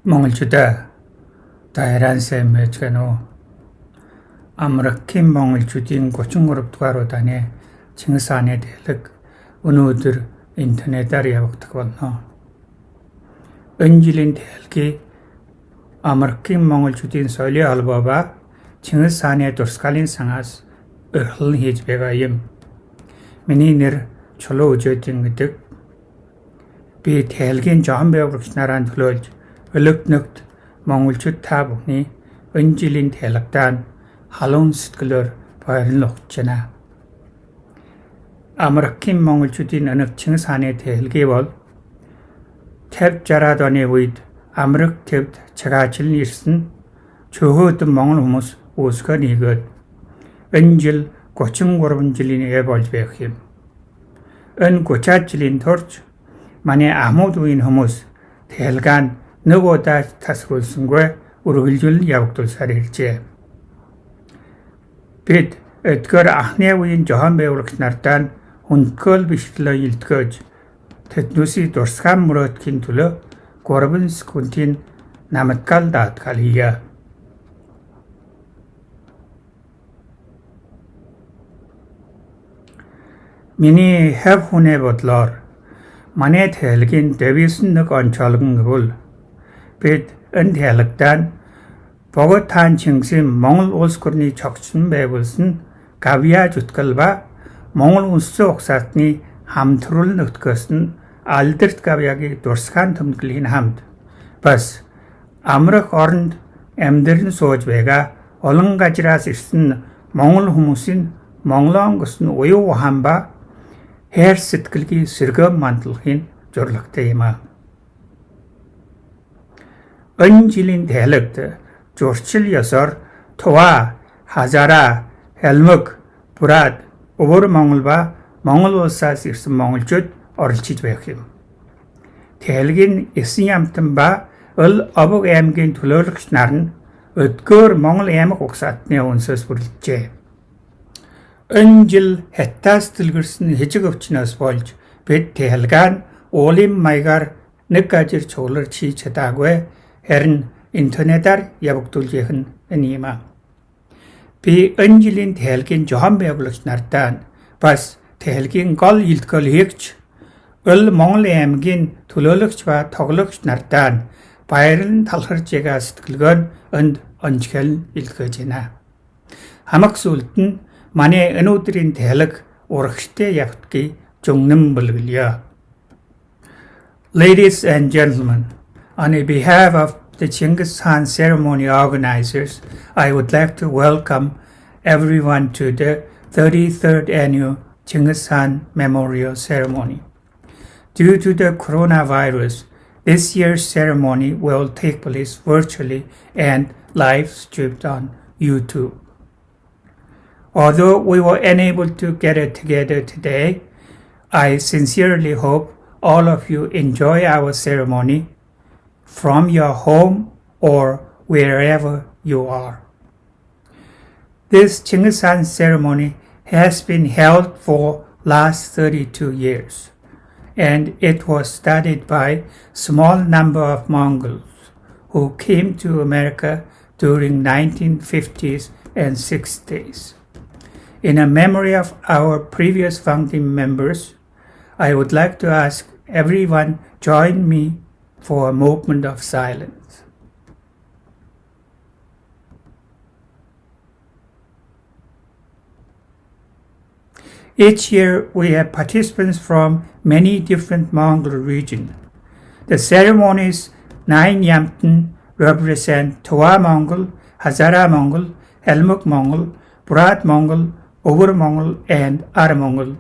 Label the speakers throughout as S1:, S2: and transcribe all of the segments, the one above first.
S1: Mongoljüde daýran semmejgenu Amerikin Mongoljüdin 30 gruptugarudany Chinggis Khan edelik önüdür interneter ýabykdyk bolna. Öňjilin telki Amerikin Mongoljüdin söýle albaba Chinggis Khan durskalyn saňas öhül hejbegaýym. Meni ner çolo ujödin gidik. Bir telgin jahan beýurçnaran tuloj ölüknükt Mongoljüd tabukny öňjilin telekden halon sütkülör baýrynlykjana. Amerikin Mongoljüdin öňük Chinggis Khan telgi bol. Tep jaradany wyd Amerik tep çagaçylyn ýersin çöhödüm Mongol humus osgan ýigit. Öňjil 33 ýylyny ýa bolýaýym. Ön goçatçylyn torç mane Ahmad wyn humus telgan nögoda tasgulsunga urgulýul ýabykdylsar irje. Bit ötkör ahne wyn jahan beýurçnardan hunkol bişle ýyltgöj tetnusi dorskam muratkin tulu gorbun skuntin namatkal datkaliya. Mini hep hune botlar. Mane telgin devisinlik ançalgın bul. Bit ön telekden Bogotan çingsim Mongol olskurni çokçun beybulsun gaviya jutkılba Mongol ussy oksatni hamturul nötkösün aldırt gaviyagi durskan tümdükliğin hamd. Bas, Amrık ornd emdirin soğucbega olun gaciras irsin Mongol humusin Mongolangusyn oyu hamba her sitkilgi sirgöm mantılgın jorluktayma. Öňjilin telekdi Jorçil ýasar Towa, Hazara, Helmük, Burat, Obur Mongolba, Mongol olsas irsin Mongoljüd orulçyjbeýim. Telgin esin ýamtymba ol abuk ämgin tulolykşnaryn ötkör Mongol ämek oksatny onsuz burilje. Öňjil hettas tilgirsin hejik öpçinas bolj, bet telgan olim maygar nekajir çoğulur çi çetagwe herin interneter ýabykdylýygyň enima. Bi öňjilin telgin jahan beýurçnardan bas telgin gal ýyltkal hekç öl Mongol ämgin tulolykç we toglykçnardan baýryn talhyrjega sitkilgen önd ançkel ýyltkajena. Hamak sultyn mane önüdrin telik orxte ýaptky joňnym bilgilýa. Ladies and gentlemen, on behalf of the Chinggis Khan ceremony organizers, I would like to welcome everyone to the 33rd annual Chinggis Khan Memorial Ceremony. Due to the coronavirus, this year's ceremony will take place virtually and live streamed on YouTube. Although we were unable to get it together today, I sincerely hope all of you enjoy our ceremony from your home or wherever you are. This Chinggis Khan ceremony has been held for last 32 years, and it was started by small number of Mongols who came to America during 1950s and 60s. In a memory of our previous founding members, I would like to ask everyone join me for a moment of silence. Each year we have participants from many different Mongol regions. The ceremony's 9 Yamten represent Towa Mongol, Hazara Mongol, Helmük Mongol, Burat Mongol, Obur Mongol, and Ar Mongol.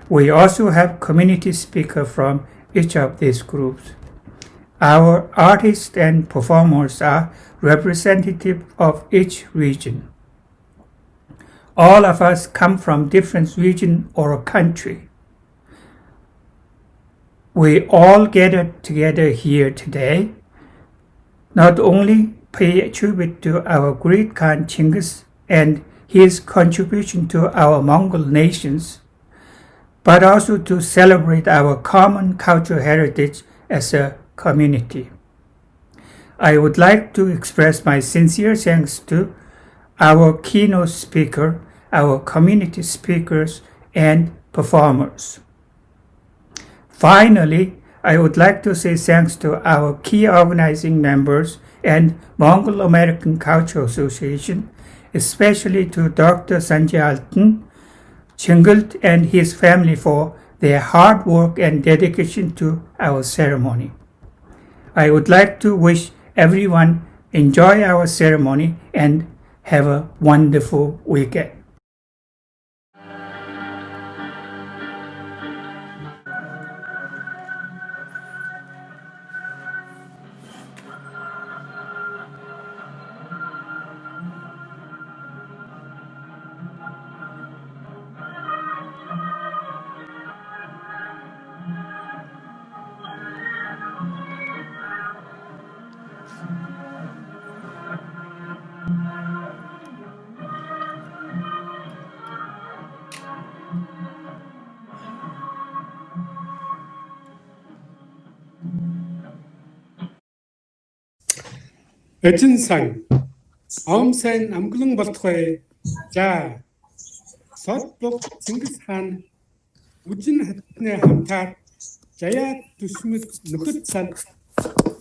S1: We also have community speakers from each of these groups. Our artists and performers are representative of each region. All of us come from different region or country. We all gathered together here today, not only pay tribute to our great Khan Chinggis and his contribution to our Mongol nations, but also to celebrate our common cultural heritage as a community. I would like to express my sincere thanks to our keynote speaker, our community speakers, and performers. Finally, I would like to say thanks to our key organizing members and Mongol American Culture Association, especially to Dr. Sanjay Alton, Chinggis and his family for their hard work and dedication to our ceremony. I would like to wish everyone enjoy our ceremony and have a wonderful weekend.
S2: Эжин сан ом сайн амглан болтугай. За содбог Чингис хаан үжин хатны хамтаар жаяад төсмөд нөхөд санд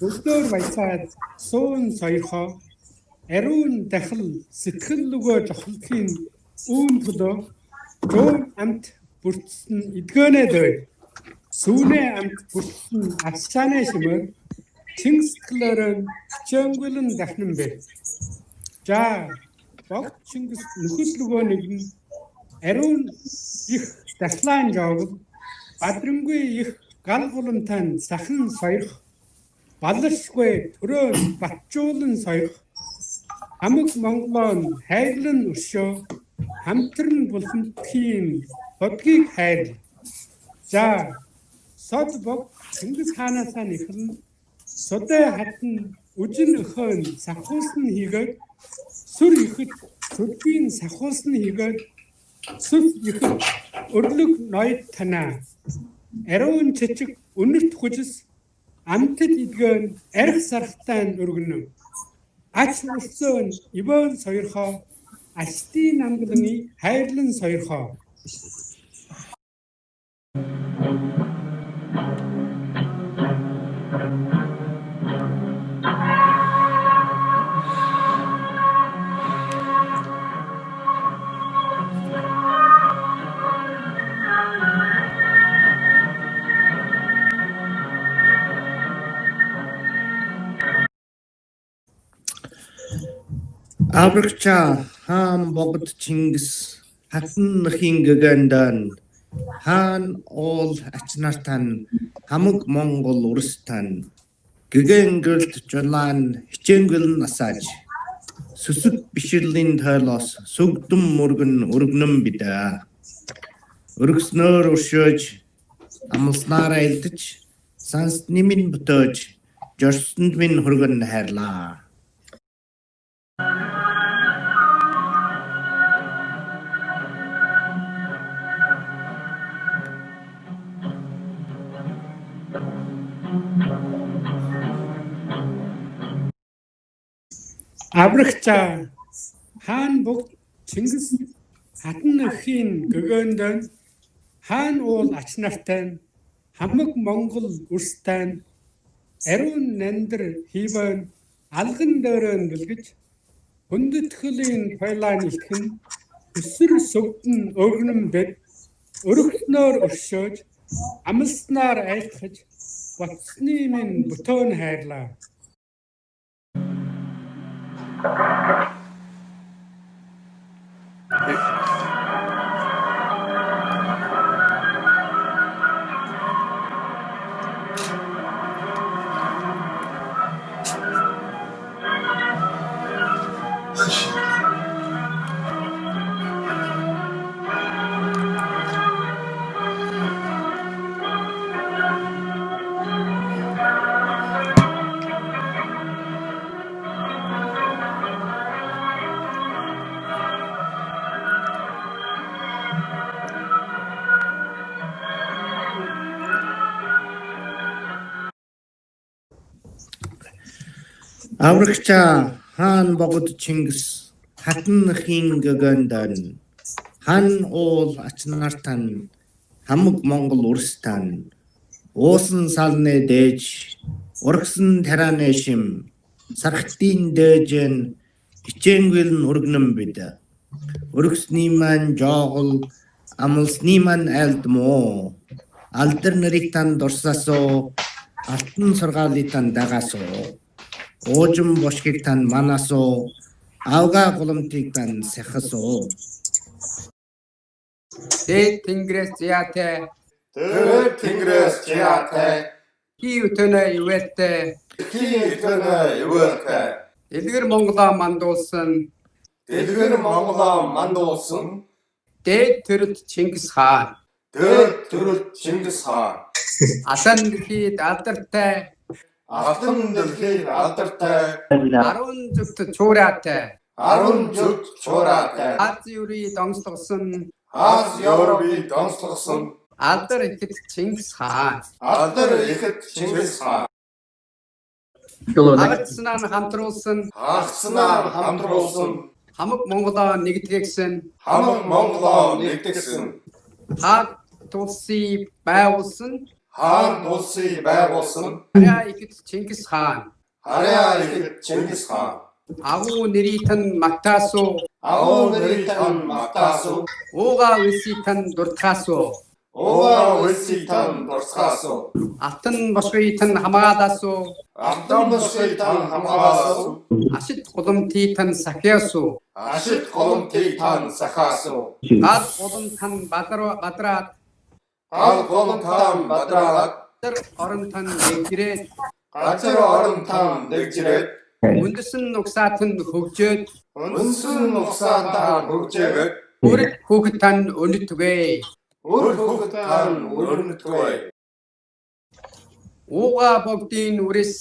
S2: өдөр баясаад суун соёрхоо ариун дахил сэтгэл өгөө жохлохын үүн төлөө жуун амт бүрдсэн эдгэнэ дэв сүүнэ амт бүрдсэн асчааны шимэр Чингис Khaan'ın Chinggis дахнан бэ. За бог Чингис нөхөд нөгөө нэг нь ариун их дахлаан жавл бадрангүй их гал гуламтай сахан соёрх баларшгүй төрөө батжуулан соёрх хамаг Монголон хайрлан өршөө хамтран булхамтхийн бодгийг хайр. За сод бог Чингис Khaan'аас нэхлэн Содай хатан үжин өхөн сахуулсан хийгээд сүр ихэд сүргийн сахуулсан хийгээд сүр ихэд өрлөг ноёд танаа ариун чичиг өнөрт хүжис амтд идгэн арх сархтай өргөнө ач үлсэн ивэн соёрхоо ачтын намгланы хайрлан соёрхоо
S3: Аврагчаа хаан богд Чингис хатан хингэгэндан хаан ол ачнартан хамаг Монгол урстан гэгэнгэрт жолаан хичээнгэл насааж сүсэг биширлийн тойлоос сүгдэм мөргөн өргөнөн бидээ өргснөр өршөөж амлснаараа илтэж санс нимин бүтөөж жорсонд минь хөргөн хайрлаа.
S2: Аврагчаа хаан богд Чингис хатныхийн гэгэндан хаан уул ачнартай хамаг Монгол урстай ариун нандэр хийвэн алган дөрөн бэлгэж хүндэтгэлийн тойлаан илтгэн өсөр сүгдэн өргөнөн бэд өргөнөөр өршөөж амлснаар айлтгаж батсны минь бүтөөн хайрлаа.
S3: Аврагчаа хаан богод Чингис хатан нхийн гэгэндан хан уул ачнартан хамаг Монгол үрстан уусан салны дээж ургсан тарааны шим сархтын дээжэн хичээнгэл нүргэнэн бид өргөсний маань жоогол амлсны маань айлдмоо алдар нарыг тань дурсаасоо алтан сургаалыг тань дагаасоо оожим бошгийг тань манаасоо авга голомтыг тань сахасоо
S4: Тэнгэрээс зяатай
S5: Тэнгэрээс зяатай
S4: хиүтэнэ ивэтэй
S5: хийтэнэ ивэтэй
S4: Дэлгэр Монголоо мандуулсан
S5: Дэлгэр Монголоо мандуулсан
S4: дээд төрөлд Чингис хаан
S5: дээд төрөлд Чингис хаан
S4: асан дэлхийд алдартай
S5: алтан дэлхийд алдартай
S4: 10 зүгт чуураатай
S5: 10 зүг чуураатай
S4: Аз юри донслогсон
S5: Аз Европыг донслогсон
S4: алдар ихэд Чингис хаан
S5: алдар ихэд Чингис хаан
S4: агцнаа хамтруулсан
S5: хагцнаар хамтруулсан
S4: хамаг Монголоо нэгтгэгсэн
S5: хамаг Монголоо нэгтгэсэн
S4: хаан тулсыг байгуулсан
S5: хаан тулсыг байгуулсан
S4: хараа ихэд Чингис хаан
S5: хараа ихэд Чингис хаан
S4: агуу нэритэн магтаасуу
S5: агуу нэритэн магтаасуу
S4: ууга үлситэн дуртахаасуу
S5: ууга үлситэн дуртахаасуу
S4: алтан бошгойтэн хамаадаасуу
S5: алтан бошгойтэн хамаадаасуу
S4: ашид голомтитэн сахиасуу
S5: ашид голомтитэн сахаасуу
S4: гал голомтан бадраад
S5: гал голомтан бадраад
S4: оронтан нэгрээд
S5: газар оронтан нэгжрээд
S4: үндэсэн нугсаатан хөгжөөд
S5: үнсэн нугсаатан хөгжөөд
S4: үр хүүхдтан өнөтгөө
S5: үр хүүхдтан өнөтгөө
S4: ууга богдын үрээс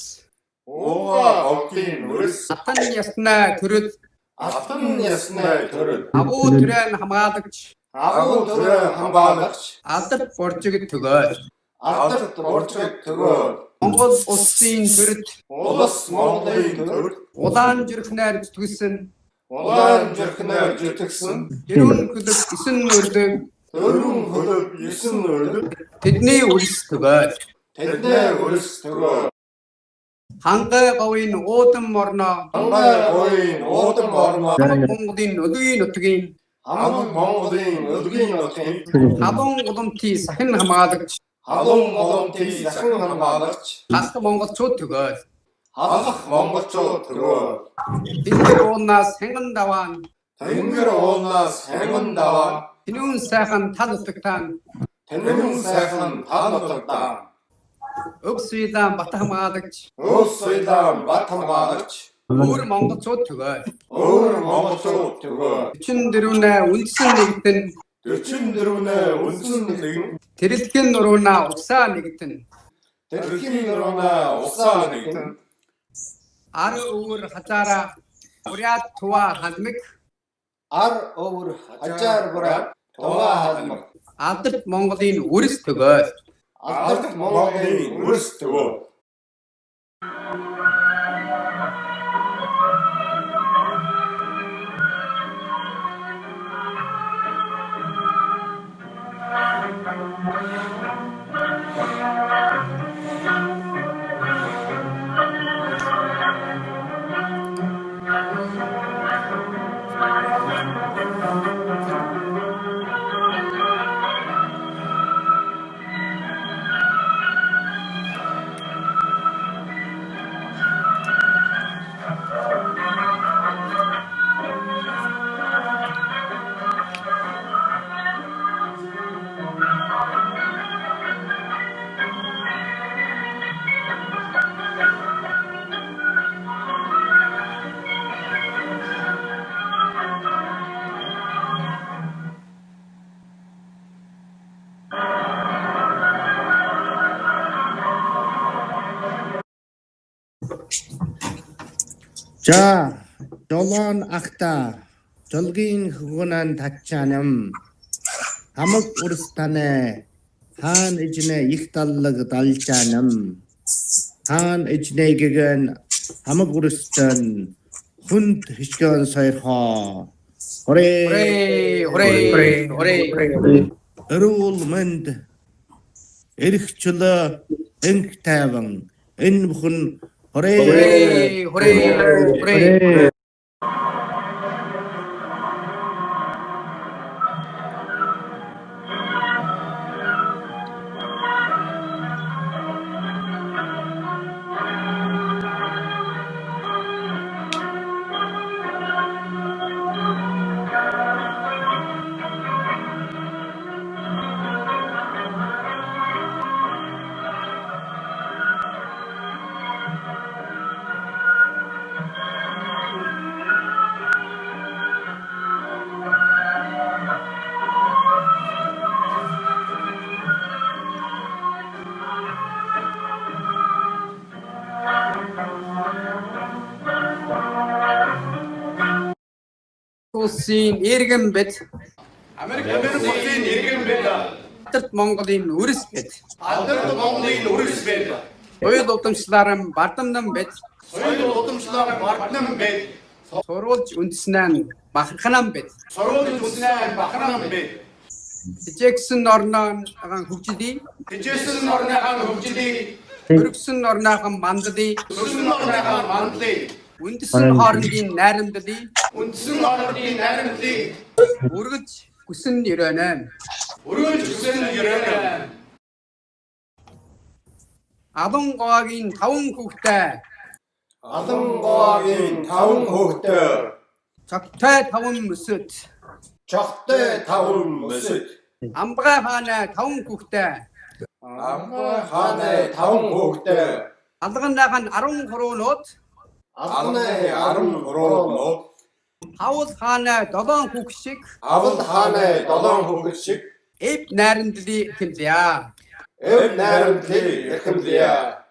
S4: алтан яснаа төрөл
S5: алтан ясны төрөл
S4: агуу түрэн хамгаалагч алдарт боржиг төгөөл
S5: алдарт боржиг төгөөл
S4: Монгол улсын төрөлд
S5: улс Монголын төрөл
S4: улаан зүрхнээр зүтгсэн дөрвөн хөлөг 9 өрлөг тэдний үлс төгөөл хангай говийн уудам морно Монголын өдгийн нутгийн халуун голомтын сахин хамгаалагч халах монголчууд төгөөл тэнгэр уунаас хэнгэн даваан тэнүүн сайхан тал утагтаан өгсөйдэн бат хамгаалагч өөр монголчууд төгөөл 44-нэ үндсэн нэгтэн тэрэлхэн нурууна угсаа нэгтэн ар өөр хазаара уряд туа хадмик алдарт Монголын үрс төгөөл
S3: За жолоон ахта жолгийн хөгөнан татчаанам хамаг үрстане хаан ижнэ их даллаг далжаанам хаан ижнэгэн 함흑 우르스탄 훈 히치간 사이하 호레
S4: Hooray, hooray.
S3: Erul mend erikchula enktavan enbkhun horay
S4: Hooray, hooray, hooray. Улсын иргэн бэд.
S5: Америк улсын иргэн бид.
S4: Хатарт Монголын үрс бэд.
S5: Алдарт Монголын үрс бид.
S4: Соёл удамшлааран бардамнан бэд.
S5: Соёл удамшлаар мартнам бид.
S4: Сурвалж үндэснэн бахарханан бэд.
S5: Сурвалж үндэснээ бахарханан бид.
S4: Хичээгсэн орноо агаан хөгжлий.
S5: Хичээсэн орныхаа хөгжлийг,
S4: Өргсөн орныхан мандалий.
S5: өсөн орныхаа мандлыг,
S4: Үндэсэн хоорондын найрамдлыг
S5: үндсэн орнын найрамдлыг
S4: үргэж хүсэн өрөөнэ.
S5: өргөж өсөн ерөөнэ.
S4: Адун говагийн 5 хүүхдээ
S5: Алан говагийн 5 хүүхдээ,
S4: цогтой 5 мөсөд
S5: чогтой 5 мөсөд,
S4: амбага хаана 5 хүүхдээ
S5: амбай хааны 5 хүүхдээ,
S4: алганаахан 13 нууд
S5: алганы 13 нууд,
S4: хавл хаана 7 хүүг шиг
S5: авал хааны 7 хүүхэд шиг
S4: эв найрамдлыг хэмлэе.
S5: эв найрамдлыг эрхэмлэе.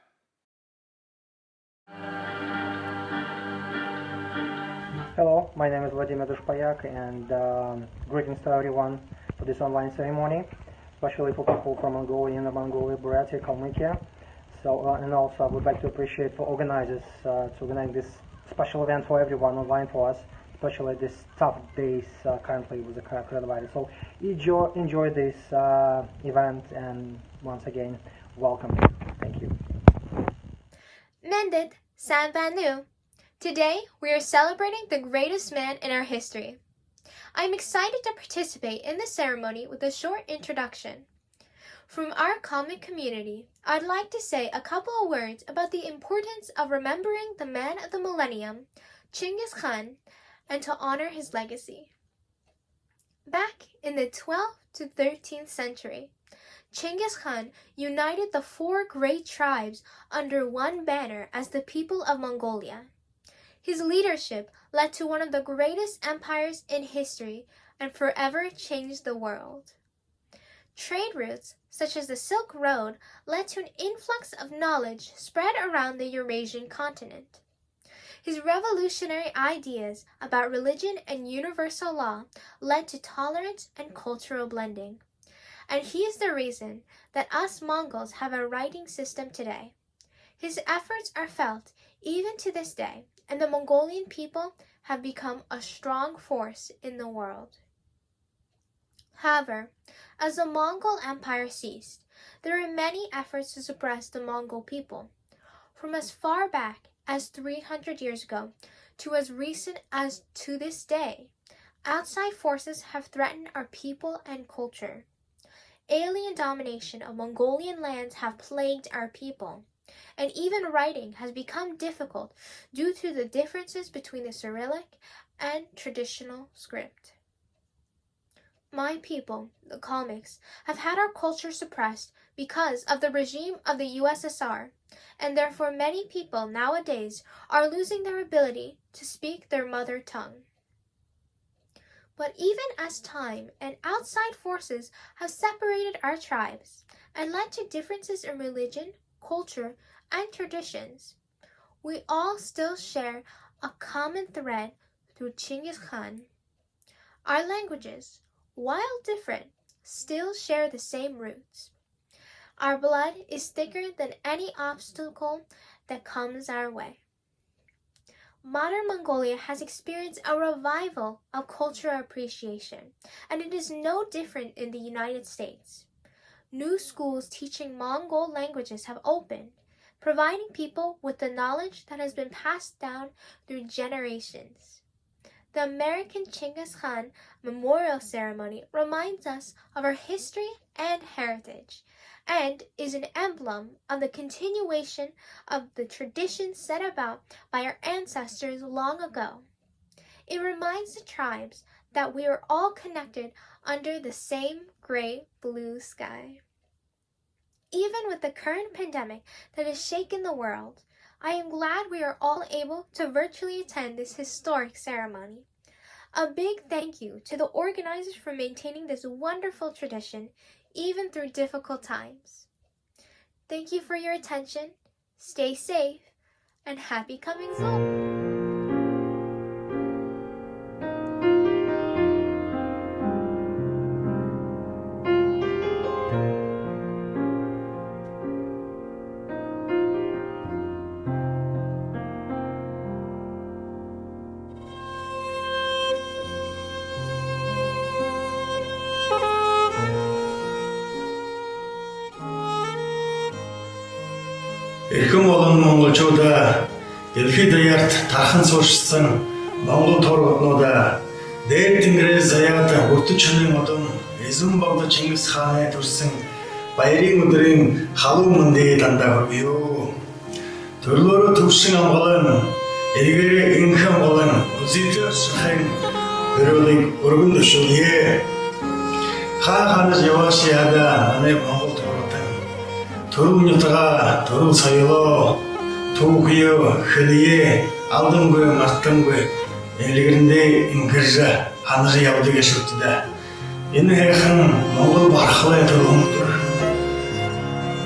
S6: Hello, my name is Vladimir Dushpayak, and greetings to everyone for this online ceremony, especially for people from Mongolia and Mongolia, Buryatia, Kalmykia. So, and also I would like to appreciate for organizers to organize this special event for everyone online for us, especially this tough days currently with the coronavirus. So, enjoy this event, and once again, welcome. Thank you.
S7: Mended Sanbanu. Today, we are celebrating the greatest man in our history. I am excited to participate in this ceremony with a short introduction. From our comic community, I'd like to say a couple of words about the importance of remembering the man of the millennium, Chinggis Khan, and to honor his legacy. Back in the 12th to 13th century, Chinggis Khan united the 4 great tribes under one banner as the people of Mongolia. His leadership led to one of the greatest empires in history and forever changed the world. Trade routes, such as the Silk Road, led to an influx of knowledge spread around the Eurasian continent. His revolutionary ideas about religion and universal law led to tolerance and cultural blending. And he is the reason that us Mongols have a writing system today. His efforts are felt even to this day, and the Mongolian people have become a strong force in the world. However, as the Mongol Empire ceased, there were many efforts to suppress the Mongol people. From as far back as 300 years ago to as recent as to this day, outside forces have threatened our people and culture. Alien domination of Mongolian lands have plagued our people, and even writing has become difficult due to the differences between the Cyrillic and traditional script. My people, the Kalmyks, have had our culture suppressed because of the regime of the USSR, and therefore many people nowadays are losing their ability to speak their mother tongue. But even as time and outside forces have separated our tribes and led to differences in religion, culture, and traditions, we all still share a common thread through Chinggis Khan. Our languages, while different, still share the same roots. Our blood is thicker than any obstacle that comes our way. Modern Mongolia has experienced a revival of cultural appreciation, and it is no different in the United States. New schools teaching Mongol languages have opened, providing people with the knowledge that has been passed down through generations. The American Chinggis Khaan Memorial Ceremony reminds us of our history and heritage, and is an emblem of the continuation of the traditions set about by our ancestors long ago. It reminds the tribes that we are all connected under the same great blue sky. Even with the current pandemic that has shaken the world, I am glad we are all able to virtually attend this historic ceremony. A big thank you to the organizers for maintaining this wonderful tradition even through difficult times. Thank you for your attention, stay safe, and happy comings home!
S8: Эрхэм олон монголчуудаа дэлхийд даяарт тархан сууршсан монгол тургууднуудаа дээд тэнгэрээс заяад бүртэж чанын модон эзэн богд Чингис хааны төрсөн баярын өдрийн халуун мандыг дандаа хүргэё. Төрлөөрөө төвшин амгалан эргээрээ инх амгалан үзэгдэр шахын өрөөлийг өргөн төшөлье. Хаанаас яваш яда манай монгол тургуудаа төрөв нутгаа төрөв соёлоо түүхийо хэлье алдамгүй мартамгүй эргэрэндээ ингэж ханаж явдаг шүтдэ. Энэ хайхан монгол бархлаа төрөв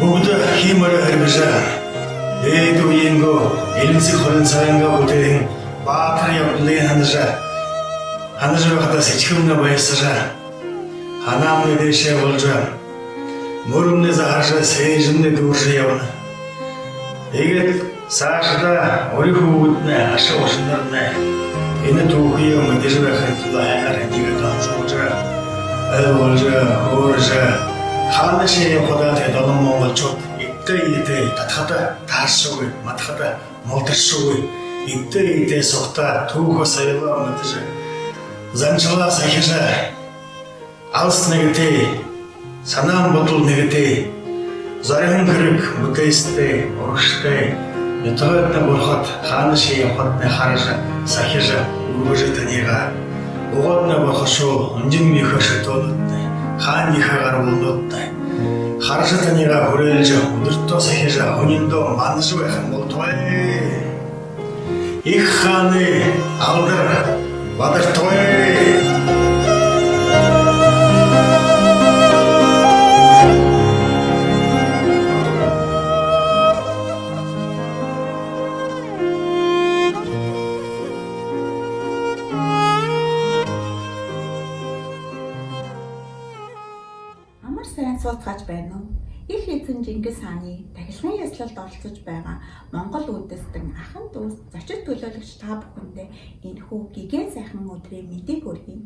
S8: бүгд хиймээр хэрбэжэ. Дээд үеингөө элэнцэг хорин цаангаа бүтээн баатар явдлын ханаж байхдаа сэчгэмнэ баясажа. Ханаамны дэшээ болж мөрөмнө заашаа сэжмнэ дүүрш явна. Тэгээд цаашдаа өөрийнхөө хүүгднэ ашиг ушнарнэ. Энэ түүхий мэдээж байхад хайраар нэгэ таамжуулж ойлгуулж хөөрж хаанашээ явахад долон монголчууд идэ татхада тааршгүй матхада молдоршгүй идэ сухта түүхөө соёлоо мэдээж занчлаа сахижаа алс нэгтэй санаан бодол нэгтэй зарим хэрэг бүтэстэй урагштай ятгаад на бурхад хаанаши явахад на харж сахиж үргэж танига угод на бохошо өнжин михаш тоодтай хааныхаа гаргуулдтай харж танига хүрээлж өдөртөө сахиж хүниндөө манж байх юм бол той их хааны алдар бадар той.
S9: Суудгаж байна уу? Их эзэн Чингис хааны тахилгын яслалд оролцож байгаа Монгол үндэстэн ахын дүүс зочид төлөөлөгч та бүхэндээ энэхүү гигэн сайхан өдрийн мэдээг хүргэе.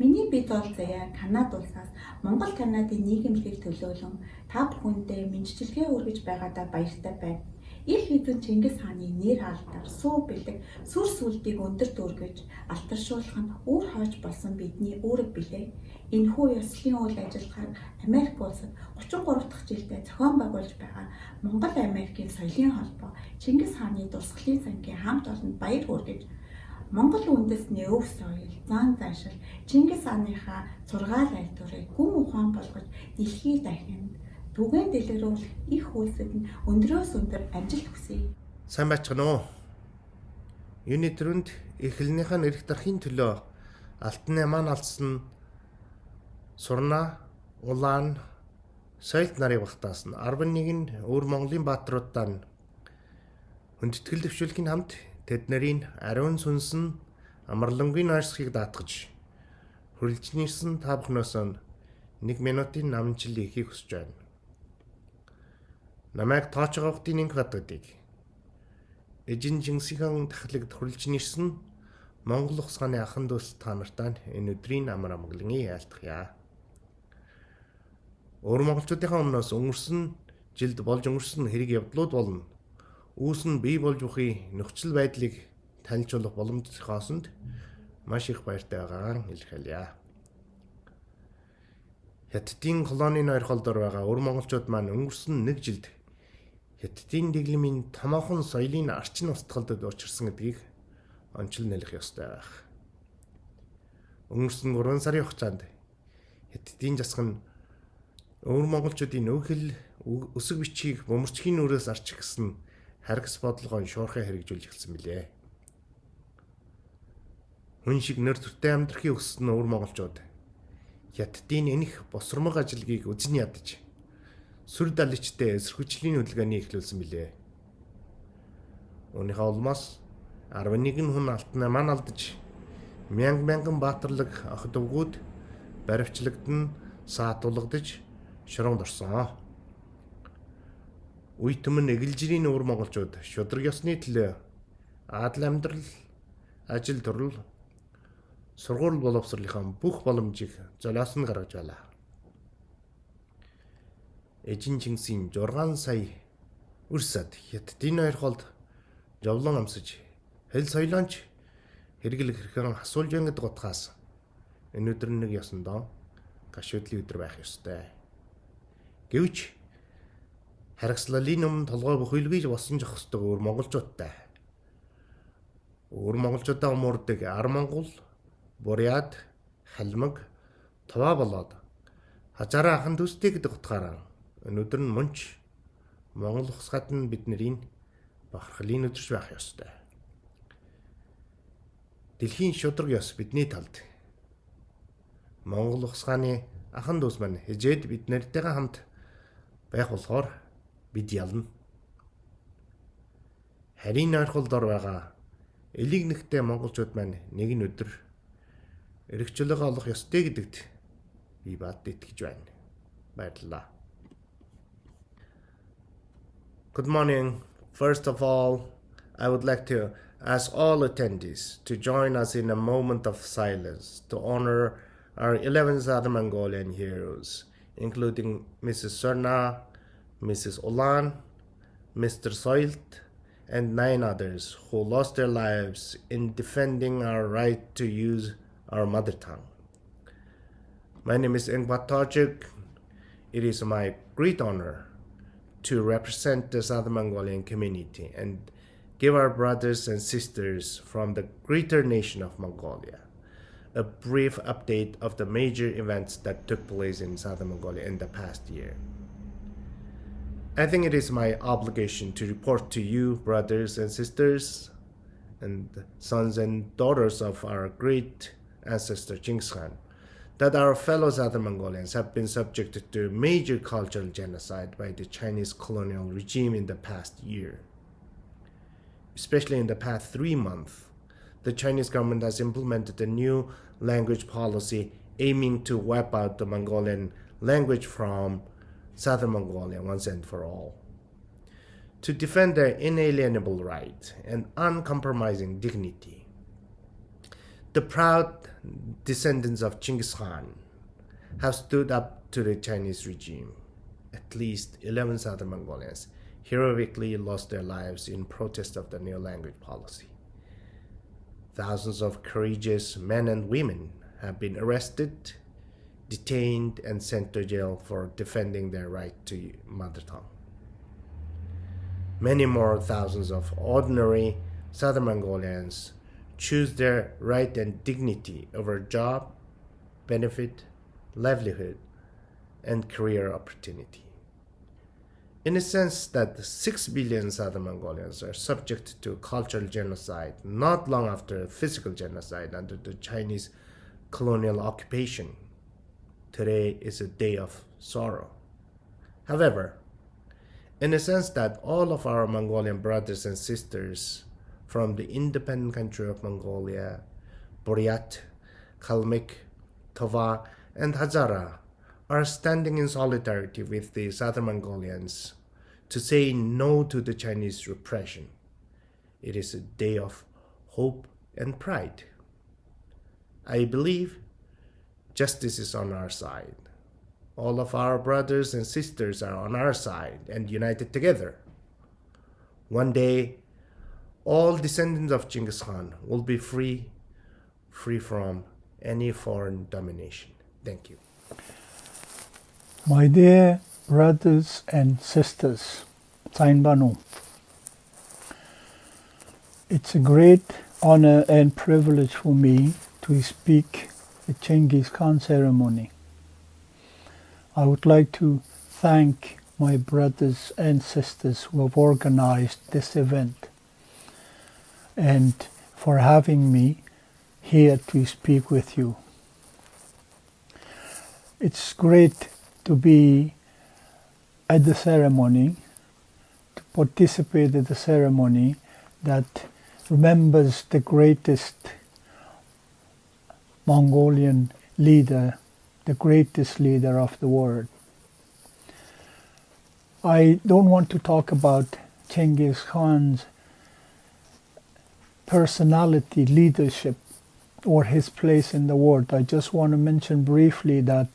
S9: Миний бие доол заяа Канада улсаас Монгол Канадын нийгэмлэгийг төлөөлөн та бүхэндээ мэндчилгээ өргөж байгаадаа баяртай байна. Их эзэн Чингис хааны нэр алдар, сүү бэлэг, сүр сүлдийг өндөр дүүргэж алтаршуулах нь үр хойч болсон бидний үүрэг билээ. Энэхүү ёслолын үйл ажиллагааг Америк улсад 33 дахь жилдээ зохион байгуулж байгаа Монгол Америкийн соёлын холбоо Чингис хааны дурсгалын сангийн хамт олонд баяр хүргэж Монгол үндэстний өв соёл, зан заншил, Чингис хааныхаа зургаал айлтурыг гүн ухаан болгож дэлхийд дахинд түгээн дэлгэрүүлэх их үйлсэд нь өндрөөс өндөр амжилт хүсье.
S3: Сайн байцгаана уу? Юуны төрөнд эхлэлнийхээ нэрх дарахын төлөө алтны маань алдсан Сурна, Улаан, соёлт нарыг багтаасан 11 нь өвөр Монголын баатруудаа нь хүндэтгэл дэвшүүлэхийн хамт тэд нарийн ариун сүнсэн амарлангийн ойрсхийг даатгаж хүрлж нэрсэн та бүхнээс 1 минутын намжил хийхийг хүсэж байна. Намайг тоочгоохтын нэг хатгадыг Эжин Чингис Хаан тахилыг хурлж нэрсэн Монгол Улс хааны ахын дүүс та нартай энэ өдрийн амар амгаланыг айлтгая. Өөр монголчуудынхаа өмнөөс өнгөрсөн жилд болж өнгөрсөн хэрэг явдлууд болно. Үүс нь бий болж бүхий нөхцөл байдлыг танилцуулах боломжтойгоосонд маш их баяртай байгаагаа илэрхийлье. Хятадын колонийн ойрхол дор байгаа өөр монголчууд маань өнгөрсөн нэг жилд Хятадын дэглэмийн томоохон соёлын арчин устгалдад учирсан гэдгийг онцлог нэлэх ёстой байх. Өнгөрсөн 3 сарын хугацаанд Хятадын засаг нь өөр монголчуудын өөхөл өсөг бичгийг бөмбөрчгийн нүрээс арчих гэсэн харгас бодлогоо шуурхай хэрэгжүүлж эхэлсэн билээ. Хүн шиг нэр төртэй амьдрахыг хүссэн өөр монголчууд Хятадын энэх босромог ажилгийг үзэн ядаж сүр даличтай эсэрхүүжлийн хөдөлгөөнийг эхлүүлсэн билээ. Үүнийхээ улмаас 11 хүн алтнаа ман алдаж мянган баатарлаг охид өвгүүд баривчлагдан саатуулгадж шоронд орсон. Үе түмэн эгэлжирийн өөр монголчууд шудраг ёсны төлөө адал амьдрал, ажил төрөл, сургууль боловсролынхаа бүх боломжийг золиос нь гаргаж байлаа. Эжин Чингисийн 6 сая үрсад Хятадын ойрхолд жовлон амсаж хэл соёлоонч хэрэглэх хэрхэн асуулж байна гэдэг утгаас энэ өдөр нэг ёсондоо гашуудлын өдөр байх ёстой. Гэвч харгислалын өмнө толгой бөхөөлгөж болсон зохистой өөр монголчуудтай. Өөр монголчуудаа умуурдаг Ар Монгол, Бурят, Халмаг, Тува болоод хажаараа ахын төстэй гэдэг утгаараа өнөөдөр нь мөнч Монгол Улс гадна биднэрийн бахархлын өдөрч байх ёстой. Дэлхийн шудраг ёс бидний талд. Монгол Улс хааны ахын дүүс маань хижээд бид нартэйгээ хамт байх болохоор бид ялна. Харийн ойрхол дор байгаа элиг нэгтэй монголчууд маань нэг нь өдөр эрхчлөөгөө олох ёстой гэдэгт би бат итгэж байна. Баярлалаа. Good morning. First of all, I would like to ask all attendees to join us in a moment of silence to honor our 11 Southern Mongolian heroes, including Mrs. Serna, Mrs. Olan, Mr. Soilt, and 9 others who lost their lives in defending our right to use our mother tongue. My name is Engbat Tajik. It is my great honor to represent the Southern Mongolian community and give our brothers and sisters from the greater nation of Mongolia a brief update of the major events that took place in Southern Mongolia in the past year. I think it is my obligation to report to you, brothers and sisters, and sons and daughters of our great ancestor Chinggis Khaan, that our fellow Southern Mongolians have been subjected to major cultural genocide by the Chinese colonial regime in the past year. Especially in the past 3 months, the Chinese government has implemented a new language policy aiming to wipe out the Mongolian language from Southern Mongolia once and for all. To defend their inalienable right and uncompromising dignity, the proud descendants of Chinggis Khan have stood up to the Chinese regime. At least 11 Southern Mongolians heroically lost their lives in protest of the new language policy. Thousands of courageous men and women have been arrested, detained, and sent to jail for defending their right to mother tongue. Many more thousands of ordinary Southern Mongolians choose their right and dignity over job, benefit, livelihood, and career opportunity. In a sense that 6 billion Southern Mongolians are subject to cultural genocide not long after physical genocide under the Chinese colonial occupation, today is a day of sorrow. However, in a sense that all of our Mongolian brothers and sisters from the independent country of Mongolia, Buryat, Kalmyk, Tova, and Hazara are standing in solidarity with the Southern Mongolians to say no to the Chinese repression It is a day of hope and pride. I believe justice is on our side. All of our brothers and sisters are on our side and united together. One day, all descendants of Chinggis Khan will be free from any foreign domination. Thank you.
S10: My dear brothers and sisters, Banu, it's a great honor and privilege for me to speak the Chinggis Khan ceremony. I would like to thank my brothers and sisters who have organized this event and for having me here to speak with you. It's great to be at the ceremony, to participate in the ceremony that remembers the greatest Mongolian leader, the greatest leader of the world. I don't want to talk about Chinggis Khan's personality, leadership, or his place in the world. I just want to mention briefly that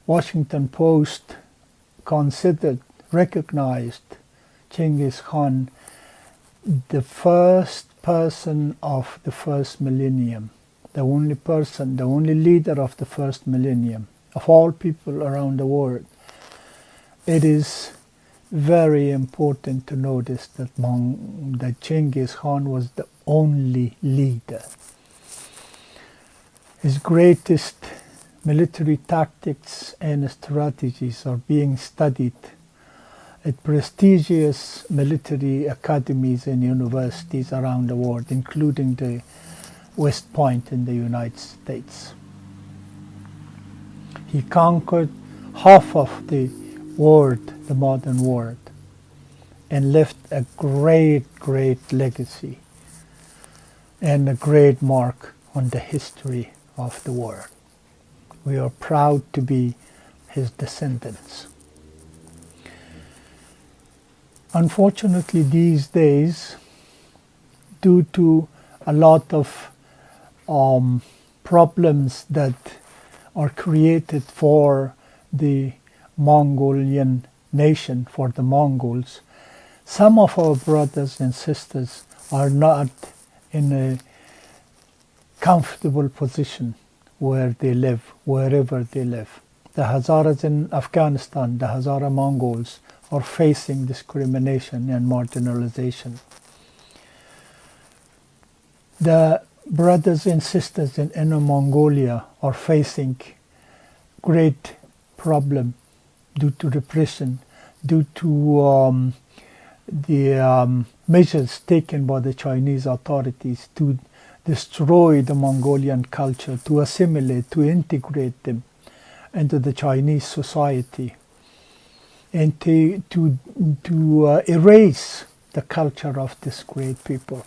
S10: Washington Post recognized Chinggis Khan the first person of the first millennium, the only leader of the first millennium, of all people around the world. It is very important to notice that Chinggis Khan was the only leader. His greatest military tactics and strategies are being studied at prestigious military academies and universities around the world, including the West Point in the United States. He conquered half of the world, the modern world, and left a great legacy and a great mark on the history of the world. We are proud to be his descendants. Unfortunately, these days, due to a lot of problems that are created for the Mongolian nation, for the Mongols, some of our brothers and sisters are not in a comfortable position where they live, wherever they live. The Hazaras in Afghanistan, the Hazara Mongols, are facing discrimination and marginalization. The brothers and sisters in Inner Mongolia are facing great problem due to repression, due to the measures taken by the Chinese authorities to destroy the Mongolian culture, to assimilate, to integrate them into the Chinese society, and to erase the culture of this great people.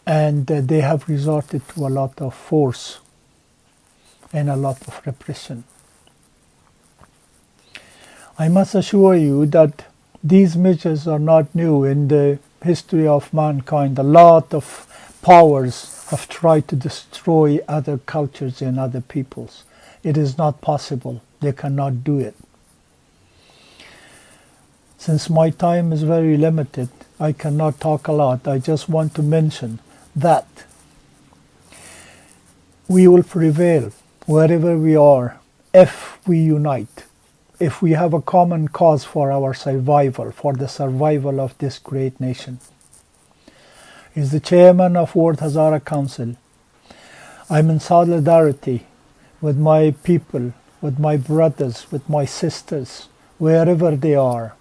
S10: And they have resorted to a lot of force and a lot of repression. I must assure you that these measures are not new. In the history of mankind, a lot of powers have tried to destroy other cultures and other peoples. It is not possible. They cannot do it. Since my time is very limited, I cannot talk a lot. I just want to mention that we will prevail wherever we are if we unite, if we have a common cause for our survival, for the survival of this great nation. As the chairman of World Hazara Council, I'm in solidarity with my people, with my brothers, with my sisters, wherever they are,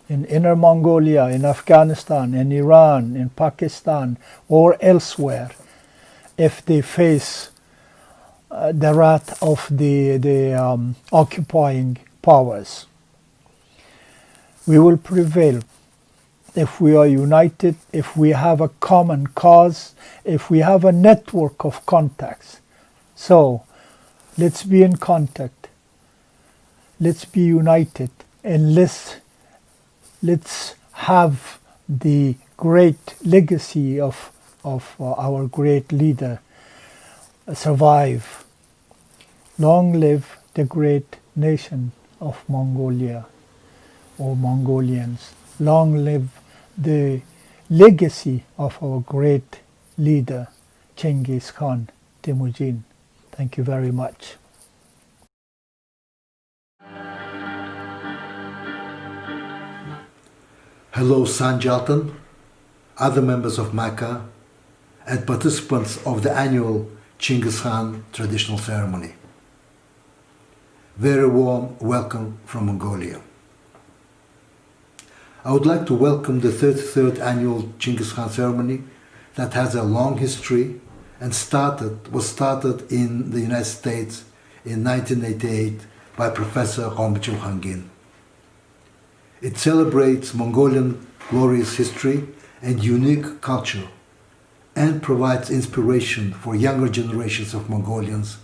S10: in Inner Mongolia, in Afghanistan, in Iran, in Pakistan, or elsewhere, if they face the wrath of the occupying powers. We will prevail if we are united, if we have a common cause, if we have a network of contacts. So let's be in contact, let's be united, and let's have the great legacy of our great leader survive. Long live the great nation of Mongolia, or Mongolians. Long live the legacy of our great leader, Chinggis Khan, Temujin. Thank you very much.
S11: Hello Sanjaltan, other members of Maka, and participants of the annual Chinggis Khan traditional ceremony. Very warm welcome from Mongolia. I would like to welcome the 33rd annual Chinggis Khan ceremony that has a long history and was started in the United States in 1988 by Professor Rombichul Hangin. It celebrates Mongolian glorious history and unique culture and provides inspiration for younger generations of Mongolians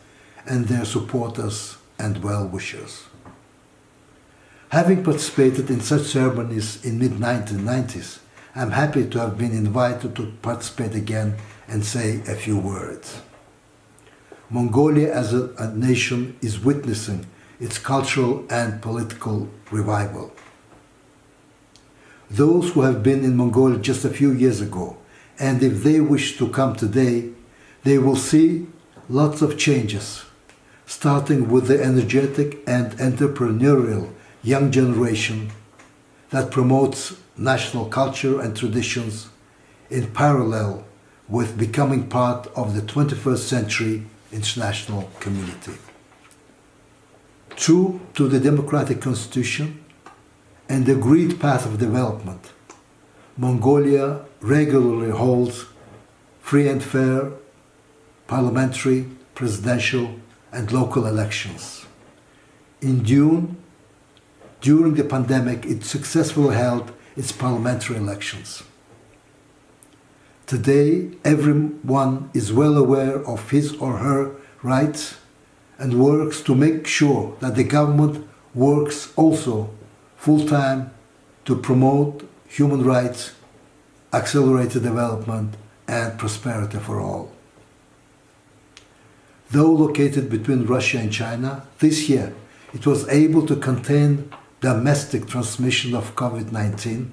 S11: and their supporters and well-wishers. Having participated in such ceremonies in mid-1990s, I'm happy to have been invited to participate again and say a few words. Mongolia as a nation is witnessing its cultural and political revival. Those who have been in Mongolia just a few years ago, and if they wish to come today, they will see lots of changes, starting with the energetic and entrepreneurial young generation that promotes national culture and traditions in parallel with becoming part of the 21st century international community. True to the democratic constitution and the agreed path of development, Mongolia regularly holds free and fair parliamentary, presidential, and local elections. In June, during the pandemic, it successfully held its parliamentary elections. Today, everyone is well aware of his or her rights and works to make sure that the government works also full-time to promote human rights, accelerated development, and prosperity for all. Though located between Russia and China, this year it was able to contain domestic transmission of COVID-19.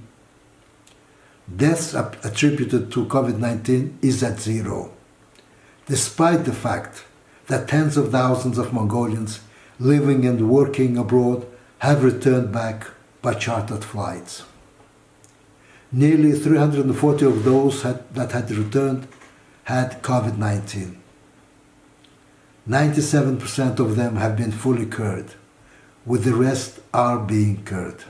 S11: Deaths attributed to COVID-19 is at zero, despite the fact that tens of thousands of Mongolians living and working abroad have returned back by chartered flights. Nearly 340 of those that had returned had COVID-19. 97% of them have been fully cured, with the rest are being cured.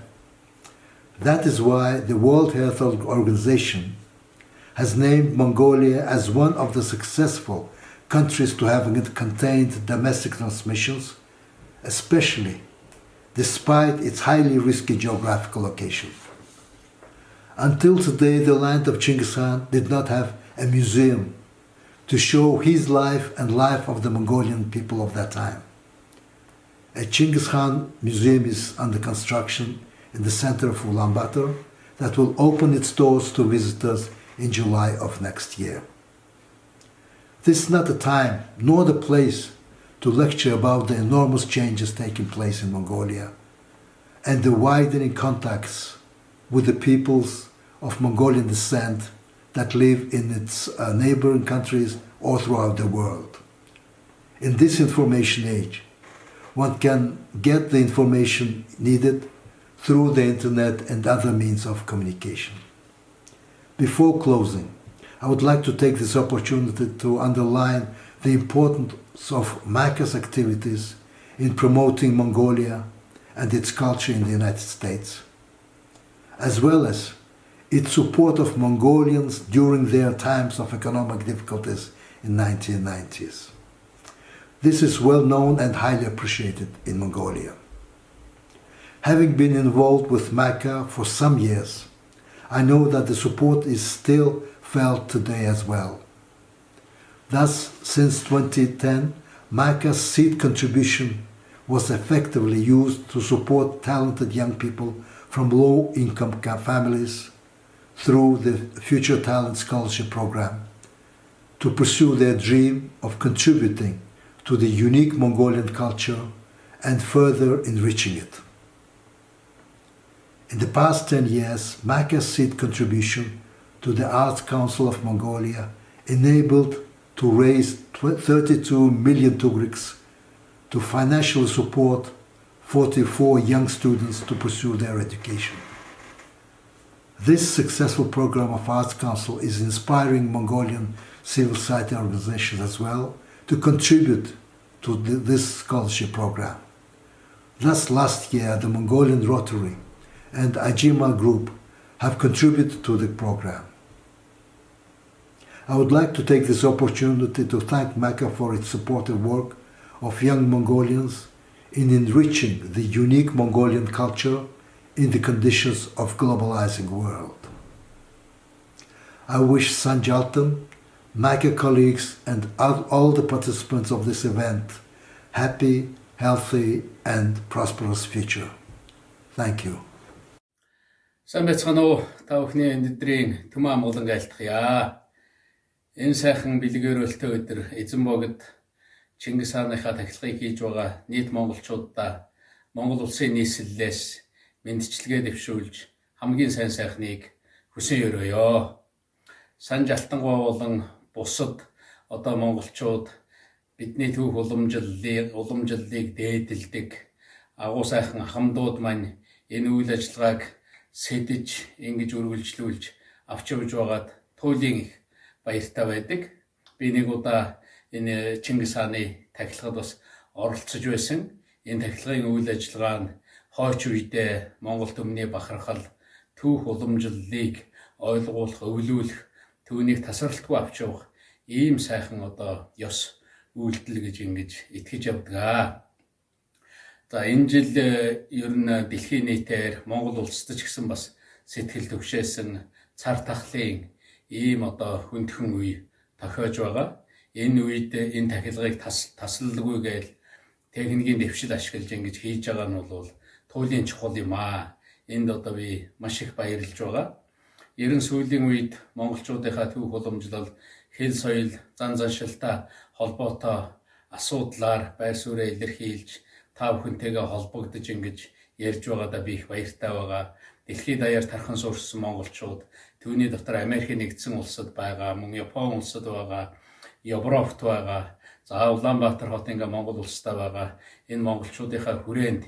S11: That is why the World Health Organization has named Mongolia as one of the successful countries to have contained domestic transmissions, especially despite its highly risky geographical location. Until today, the land of Chinggis Khan did not have a museum to show his life and life of the Mongolian people of that time. A Chinggis Khan museum is under construction in the center of Ulaanbaatar that will open its doors to visitors in July of next year. This is not the time nor the place to lecture about the enormous changes taking place in Mongolia and the widening contacts with the peoples of Mongolian descent that live in its neighboring countries or throughout the world. In this information age, one can get the information needed through the internet and other means of communication. Before closing, I would like to take this opportunity to underline the importance of MACA's activities in promoting Mongolia and its culture in the United States, as well as its support of Mongolians during their times of economic difficulties in 1990s. This is well known and highly appreciated in Mongolia. Having been involved with MACA for some years, I know that the support is still felt today as well. Thus, since 2010, MACA's seed contribution was effectively used to support talented young people from low-income families through the Future Talent Scholarship Program to pursue their dream of contributing to the unique Mongolian culture and further enriching it. In the past 10 years, MACA's seed contribution to the Arts Council of Mongolia enabled to raise 32 million tugriks to financially support 44 young students to pursue their education. This successful program of Arts Council is inspiring Mongolian civil society organizations as well to contribute to this scholarship program. Thus, last year, the Mongolian Rotary and Ajima Group have contributed to the program. I would like to take this opportunity to thank MACA for its supportive work of young Mongolians in enriching the unique Mongolian culture in the conditions of globalizing world. I wish Sanjaltan, MACA colleagues and all the participants of this event happy, healthy and prosperous future. Thank you.
S12: Сайн байцгаана уу? Та бүхний өнөөдрийн Төмөн амгалан айлтгая. Энэ сайхан бэлгээрөлтөө өдөр эзэн богд Чингис хааныхаа тахилгыг хийж байгаа нийт монголчуудаа Монгол улсын нийслэлээс мэндчилгээ дэвшүүлж хамгийн сайн сайхныг хүсэн өрөөё. Санж алтангуй болон бусад одоо монголчууд бидний түүх уламжлалыг дээдэлдэг агуу сайхан ахмадууд маань энэ үйл ажиллагааг сэдэж ингэж үргэлжлүүлж авч явж байгаад туйлын их баяртай байдаг. Би нэг удаа энэ Чингис хааны тахилгад бас оролцож байсан. Энэ тахилгын үйл ажиллагаа нь хойч үедээ Монгол төмний бахархал түүх уламжлалыг ойлгуулах, өвлүүлэх, түүнийг тасралтгүй авч явах ийм сайхан одоо ёс үйлдэл гэж ингэж итгэж явдаг. За энэ жил ер нь дэлхийн нийтээр Монгол улсад ч гэсэн бас сэтгэл төвшөөсөн цар тахлын ийм одоо хүндхэн үе тохиож байгаа. Энэ үед энэ тахилгыг таслалгүй гээл техникийн дэвшил ашиглаж ингэж хийж байгаа нь бол туйлын чухал юм аа. Энд одоо би маш их баярлж байгаа. Ерөн сүүлийн үед монголчуудынхаа түүх уламжлал, хэл соёл, зан заншилтай холбоотой асуудлаар байр суурь илэрхийлж та бүхэнтэйгээ холбогдож ингэж ярьж байгаадаа би их баяртай байгаа. Дэлхийд даяар тархан суурьсан монголчууд түүний дотор Америкийн нэгдсэн улсад байгаа, мөн Япон улсад байгаа, Европт байгаа, за Улаанбаатар хот ингээ Монгол улстай байгаа. Энэ монголчуудынхаа хүрээнд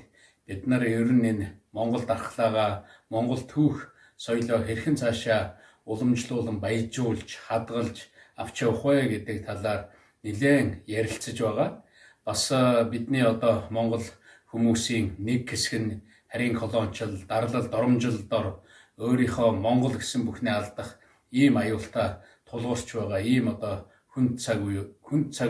S12: бид нар ер нь энэ Монгол дархлаагаа, Монгол түүх соёлоо хэрхэн цаашаа уламжлуулан баяжуулж, хадгалж авч явах вэ гэдэг талаар нэлээд ярилцаж байгаа. Бас бидний одоо Монгол хүмүүсийн нэг хэсэг нь харийн колоничлал, дарлал, доромжилдор өөрийнхөө Монгол гэсэн бүхнээ алдах ийм аюултай тулгуурч байгаа. Ийм одоо хүн цаг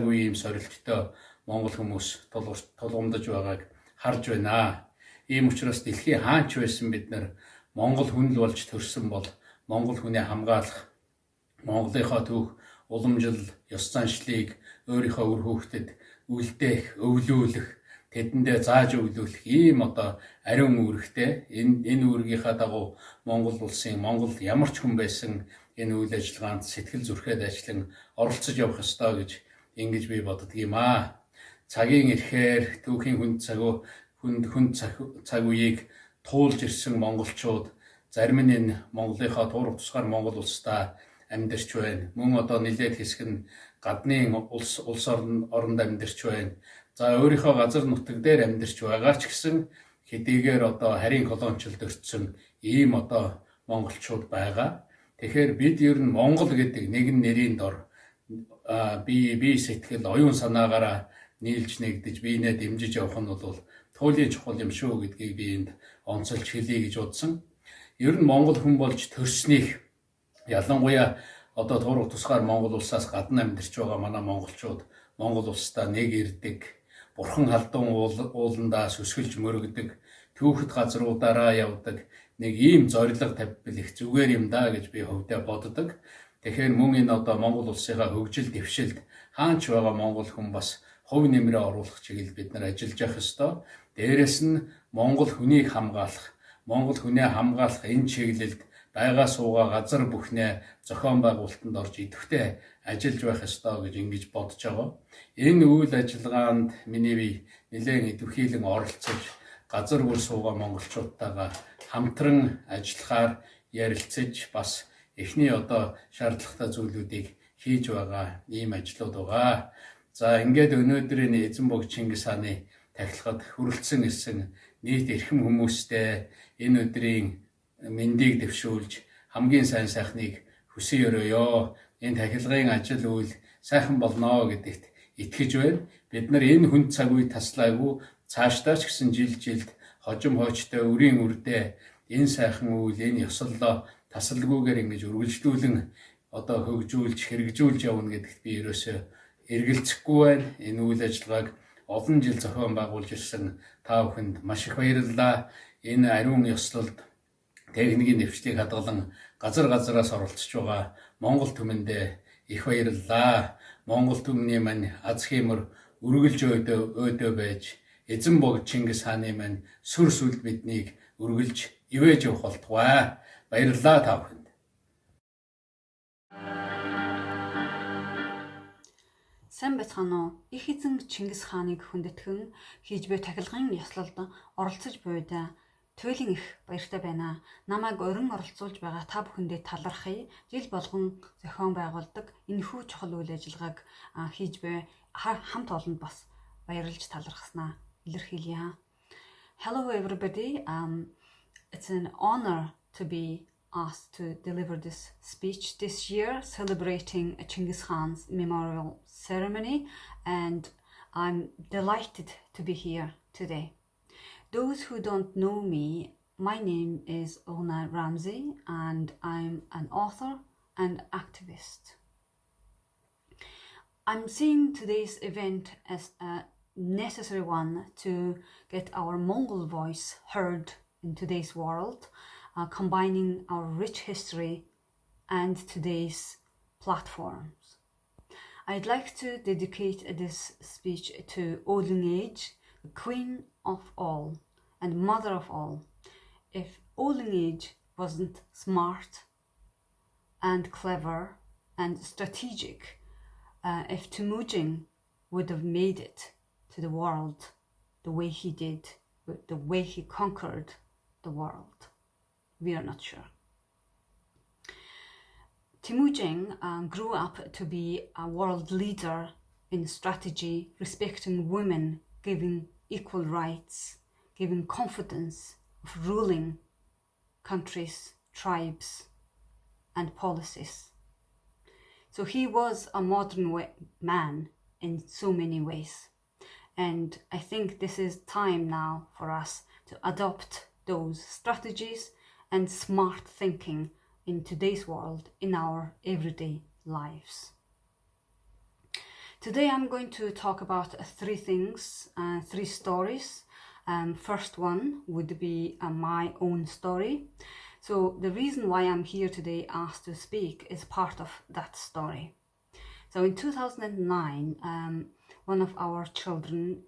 S12: үе ийм сорилттой Монгол хүмүүс тулгамдаж байгааг харж байна. Ийм учраас дэлхийн хаанч байсан бид нар Монгол хүн л болж төрсөн бол Монгол хүнээ хамгаалах, Монголынхоо түүх уламжлал, ёс заншлыг өөрийнхөө үр хүүхдэд үлдээх, өвлүүлэх, тэдэндээ зааж өглөөлөх ийм одоо ариун үүрэгтэй. Энэ үүргийнхаа дагуу Монгол улсын Монгол ямар ч хүн байсан энэ үйл ажиллагаанд сэтгэл зүрхэд ажиллан оролцож явах ёстой гэж ингэж би боддог юм аа. Цагийн ирэхээр түүхийн хүн цаг үеийг туулж ирсэн монголчууд зарим нь энэ Монголынхаа туурах тусгаар Монгол улстай амьдарч байна. Мөн одоо нэлээд хэсэг нь гадны улс оронд амьдарч байна. За өөрийнхөө газар нутаг дээр амьдарч байгаа ч гэсэн хэдийгээр одоо харийн колоничлолд өртсөн ийм одоо монголчууд байгаа. Тэгэхээр бид ер нь Монгол гэдэг нэгэн нэрийн дор бие сэтгэл, оюун санаагаараа нийлж нэгдэж биенээ дэмжиж явах нь бол туйлын чухал юм шүү гэдгийг би энд онцолж хэлье гэж бодсон. Ер нь Монгол хүн болж төрснийх ялангуяа одоо туурах тусгаар Монгол улсаас гадна амьдарч байгаа манай монголчууд Монгол улстай нэг ирдэг, бурхан халдун ууландаа сүсгэлж мөрөгдөг, түүхэд газруудаараа явдаг нэг ийм зориг тавьбал их зүгээр юм да гэж би хөвдөө боддог. Тэгэхээр мөн энэ одоо Монгол улсынхаа хөгжил дэвшилд хаанч байгаа монгол хүн бас хувь нэмрээ оруулах чиглэл бид нар ажиллаж явах ёстой. Дээрээс нь монгол хүнийг хамгаалах, монгол хүнээ хамгаалах энэ чиглэлд байга суугаа газар бүхнээ зохион байгуулалтанд орж идэвхтэй ажиллаж байх ёстой гэж ингэж бодож байгаа. Энэ үйл ажиллагаанд миний бие нэлээд идэвхийлэн оролцож газар бүр суугаа монголчуудтайгаа хамтран ажиллахаар ярилцаж бас эхний одоо шаардлагатай зүйлүүдийг хийж байгаа ийм ажлууд байгаа. За ингээд өнөөдрийн эзэн бог Чингис хааны тахилгад хүрэлцэн ирсэн нийт эрхэм хүмүүстэй энэ өдрийн мэндийг дэвшүүлж хамгийн сайн сайхныг хүсэн өрөөё. Энэ тахилгын ажил үйл сайхан болно гэдэгт итгэж байна. Бид нар энэ хүнд цаг үе таслаагүй цаашдаа ч гэсэн жилд хожим хоочтой үрийн үрдээ энэ сайхан үйл энэ ёслолоо тасалгүйгээр ингэж үргэлжлүүлэн одоо хөгжүүлж хэрэгжүүлж явна гэдэгт би ерөөсөө эргэлзэхгүй байна. Энэ үйл ажиллагааг олон жил зохион байгуулж ирсэн та бүхэнд маш их баярлалаа. Энэ ариун ёслолд техникийн нэвшлийг хадгалан газараас оролцож байгаа Монгол түмэндээ их баярлалаа. Монгол түмний мань аз хэмэр үргэлж өөдөө байж эзэн бог Чингис хааны мань сүр сүлд биднийг үргэлж ивэж явах болтугай. Баярлалаа та бүхэнд.
S13: Сайн байцгаана уу? Их эзэн Чингис хааныг хүндэтгэн хийж буй тахилгын ёслолд оролцож буйд туйлын их баяртай байна. Намайг орон оролцуулж байгаа та бүхэндээ талархъя. Жил болгон зохион байгуулдаг энэхүү чухал үйл ажиллагааг хийж буй хамт олонд бас баярлж талархснаа илэрхийлье. Hello everybody. It's an honor to be asked to deliver this speech this year, celebrating Chinggis Khan's memorial ceremony, and I'm delighted to be here today. Those who don't know me, my name is Ona Ramsey, and I'm an author and activist. I'm seeing today's event as a necessary one to get our Mongol voice heard in today's world, combining our rich history and today's platforms. I'd like to dedicate this speech to Olden Age, the queen of all and mother of all. If Olden Age wasn't smart and clever and strategic, if Temujin would have made it to the world the way he did, the way he conquered the world, we are not sure. Temujin grew up to be a world leader in strategy, respecting women, giving equal rights, giving confidence of ruling countries, tribes, and policies. So he was a modern man in so many ways. And I think this is time now for us to adopt those strategies and smart thinking in today's world, in our everyday lives. Today I'm going to talk about three things, three stories. First one would be my own story. So the reason why I'm here today asked to speak is part of that story. So in 2009, one of our children,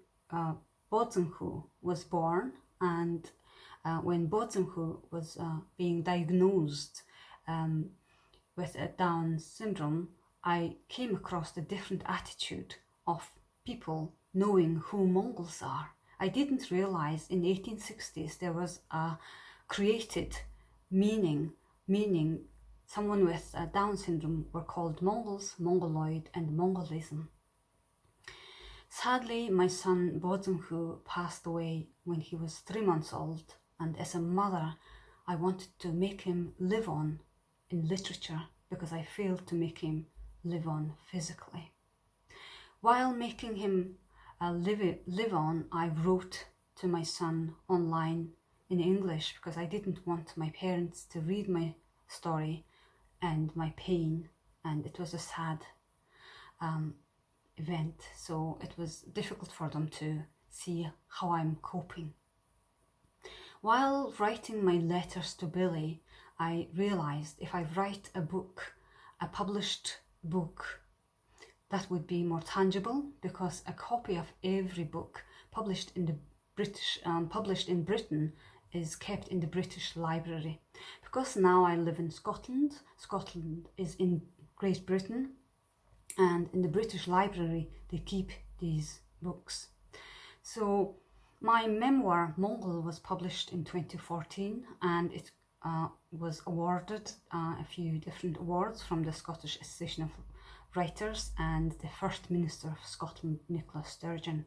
S13: Bodzenhu, was born, and when Bodzenhu was being diagnosed with Down syndrome, I came across the different attitude of people knowing who Mongols are. I didn't realize in the 1860s there was a created meaning someone with Down syndrome were called Mongols, Mongoloid, and Mongolism. Sadly, my son Bodzenhu passed away when he was 3 months old, and as a mother, I wanted to make him live on in literature because I failed to make him live on physically. While making him live on, I wrote to my son online in English because I didn't want my parents to read my story and my pain, and it was a sad event, so it was difficult for them to see how I'm coping. While writing my letters to Billy, I realized if I write a book, a published book, that would be more tangible, because a copy of every book published in Britain is kept in the British Library, because now I live in Scotland. Scotland is in Great Britain, and in the British Library they keep these books. So my memoir Mongol was published in 2014, and it was awarded a few different awards from the Scottish Association of Writers and the First Minister of Scotland, Nicola Sturgeon.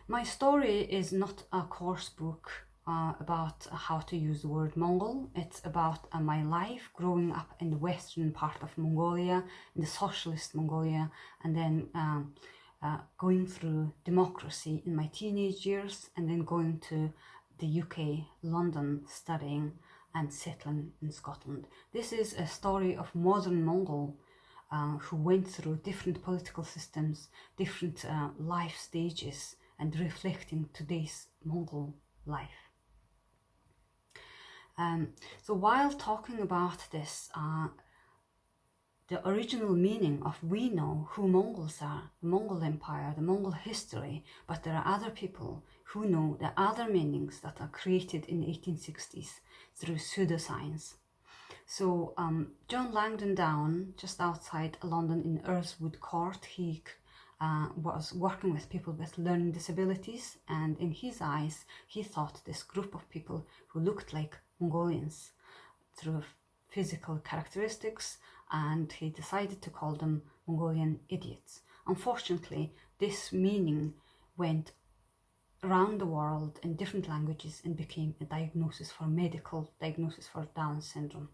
S13: My story is not a course book about how to use the word Mongol. It's about my life growing up in the western part of Mongolia, in the socialist Mongolia, and then going through democracy in my teenage years, and then going to the UK, London, studying and settling in Scotland. This is a story of modern Mongol who went through different political systems, different life stages, and reflecting today's Mongol life. So while talking about this, the original meaning of we know who Mongols are, the Mongol Empire, the Mongol history, but there are other people who know the other meanings that are created in the 1860s through pseudoscience. So John Langdon Down, just outside London in Earlswood Court, he was working with people with learning disabilities, and in his eyes he thought this group of people who looked like Mongolians through physical characteristics, and he decided to call them Mongolian idiots. Unfortunately, this meaning went around the world in different languages and became a diagnosis for medical diagnosis for Down syndrome.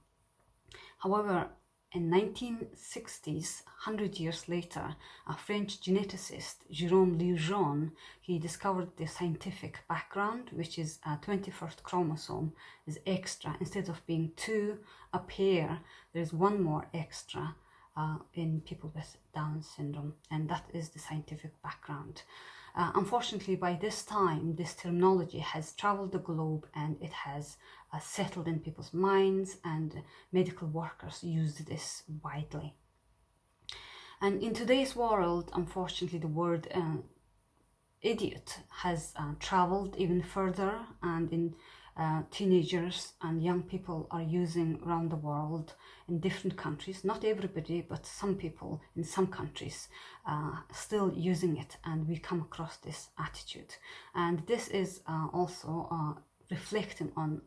S13: However, in 1960s, 100 years later, a French geneticist, Jérôme Lejeune, he discovered the scientific background, which is a 21st chromosome is extra. Instead of being 2 a pair, there's one more extra in people with Down syndrome, and that is the scientific background. Unfortunately, by this time, this terminology has traveled the globe and it has settled in people's minds, and medical workers use this widely. And in today's world, unfortunately, the word idiot has traveled even further, and in teenagers and young people are using around the world in different countries, not everybody, but some people in some countries still using it, and we come across this attitude. And this is also reflecting on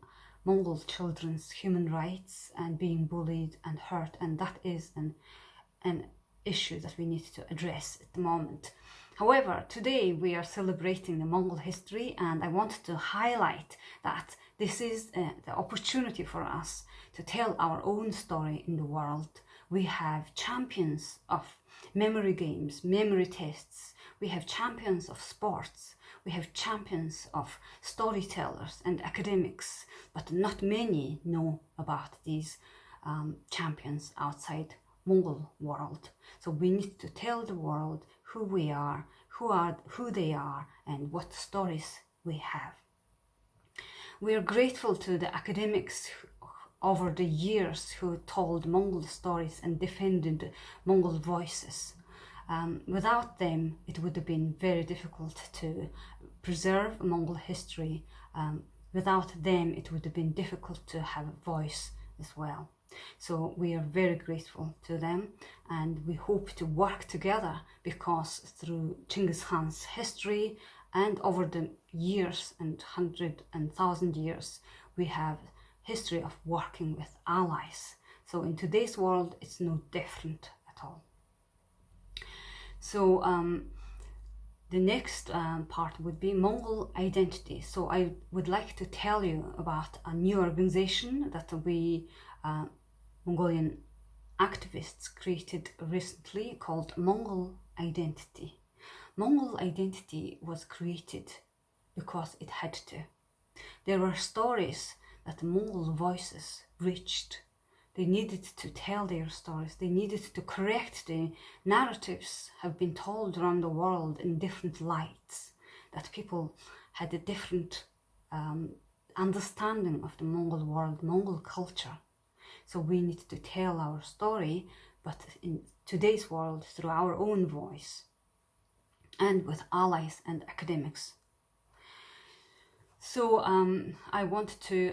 S13: Mongol children's human rights and being bullied and hurt, and that is an issue that we need to address at the moment. However, today we are celebrating the Mongol history, and I want to highlight that this is the opportunity for us to tell our own story in the world. We have champions of memory games, memory tests. We have champions of sports. We have champions of storytellers and academics, but not many know about these champions outside Mongol world. So we need to tell the world who we are, who they are, and what stories we have. We are grateful to the academics over the years who told Mongol stories and defended Mongol voices. Without them, it would have been very difficult to preserve Mongol history. Without them, it would have been difficult to have a voice as well. So we are very grateful to them, and we hope to work together, because through Chinggis Khan's history and over the years and 100 and 1,000 years, we have history of working with allies. So in today's world, it's no different at all. So the next part would be Mongol identity. So I would like to tell you about a new organization that we Mongolian activists created recently called Mongol Identity. Mongol Identity was created because it had to. There were stories that the Mongol voices reached. They needed to tell their stories. They needed to correct the narratives have been told around the world in different lights, that people had a different understanding of the Mongol world, Mongol culture. So we need to tell our story, but in today's world through our own voice and with allies and academics. So I want to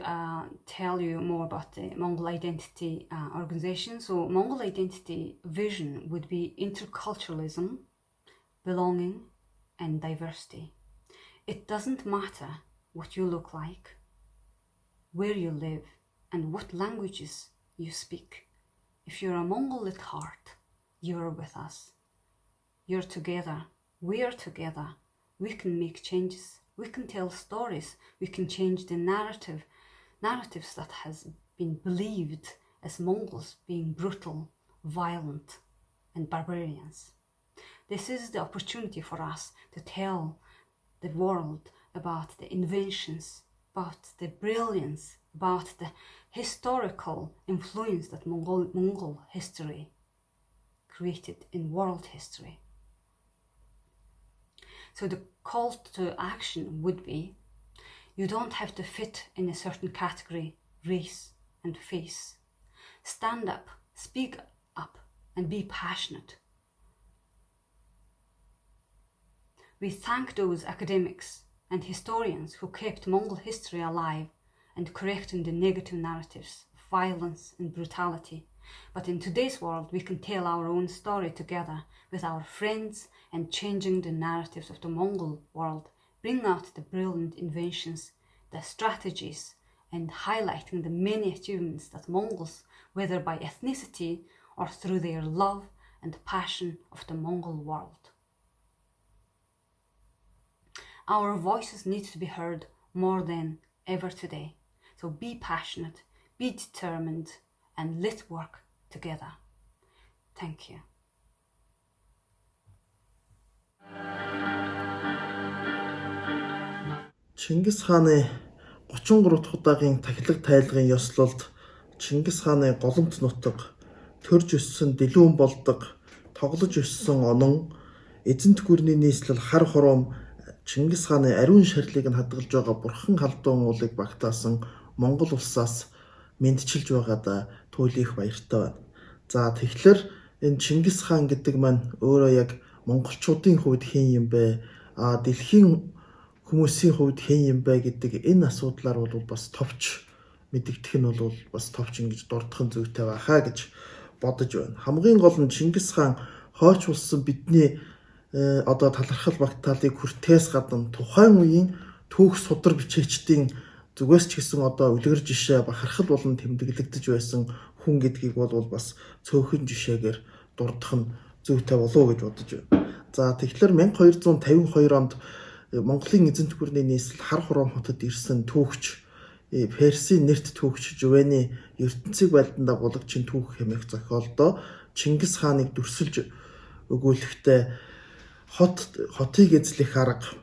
S13: tell you more about the Mongol Identity organization. So Mongol Identity vision would be interculturalism, belonging, and diversity. It doesn't matter what you look like, where you live, and what languages you speak. If you're a Mongol at heart, you're with us. You're together. We're together. We can make changes. We can tell stories. We can change the narratives that has been believed as Mongols being brutal, violent, and barbarians. This is the opportunity for us to tell the world about the inventions, about the brilliance, about the historical influence that Mongol history created in world history. So the call to action would be, you don't have to fit in a certain category, race, and face. Stand up, speak up, and be passionate. We thank those academics and historians who kept Mongol history alive and correcting the negative narratives of violence and brutality. But in today's world, we can tell our own story together with our friends and changing the narratives of the Mongol world, bring out the brilliant inventions, the strategies, and highlighting the many achievements that Mongols, whether by ethnicity or through their love and passion of the Mongol world. Our voices need to be heard more than ever today. So be passionate, be determined, and let's work together. Thank you.
S14: Чингис хааны 33 дахь удаагийн тахилга тайлгын ёслолд Чингис хааны голомт нутаг, төрж өссөн дэлүүн болдог, тоглож өссөн онон, эзэнт гүрний нийслэл хар хором Чингис хааны ариун шарлыг нь хадгалж байгаа бурхан халдуун уулыг багтаасан Монгол улсаас мэдчилж байгаадаа туйлын их баяртай байна. За тэгэхээр энэ Чингис хаан гэдэг маань өөрөө яг монголчуудын хувьд хэн юм бэ? Дэлхийн хүмүүсийн хувьд хэн юм бэ гэдэг энэ асуудлаар бол бас товч мэдэгдэх нь бол бас товч ингэж дурдах зүйтэй байхаа гэж бодож байна. Хамгийн гол нь Чингис хаан хойч улсан бидний одоо талархал багтаалыг хүртээс гадна тухайн үеийн түүх судар бичээчдийн зүгээс ч гэсэн одоо үлгэр жишээ бахархал болон тэмдэглэгдэж байсан хүн гэдгийг бол бас цөөхөн жишээгээр дурдах нь зүйтэй болов уу гэж бодож байна. За тэгэхээр 1252 онд Монголын эзэнт гүрний нийслэл хар хором хотод ирсэн түүхч Персийн нэрт түүхч Жувены ертөнцийг байлдан дагуулагчийн түүх хэмээх зохиолдоо Чингис хааныг дүрсэлж өгүүлэхдээ хотыг эзлэх арга,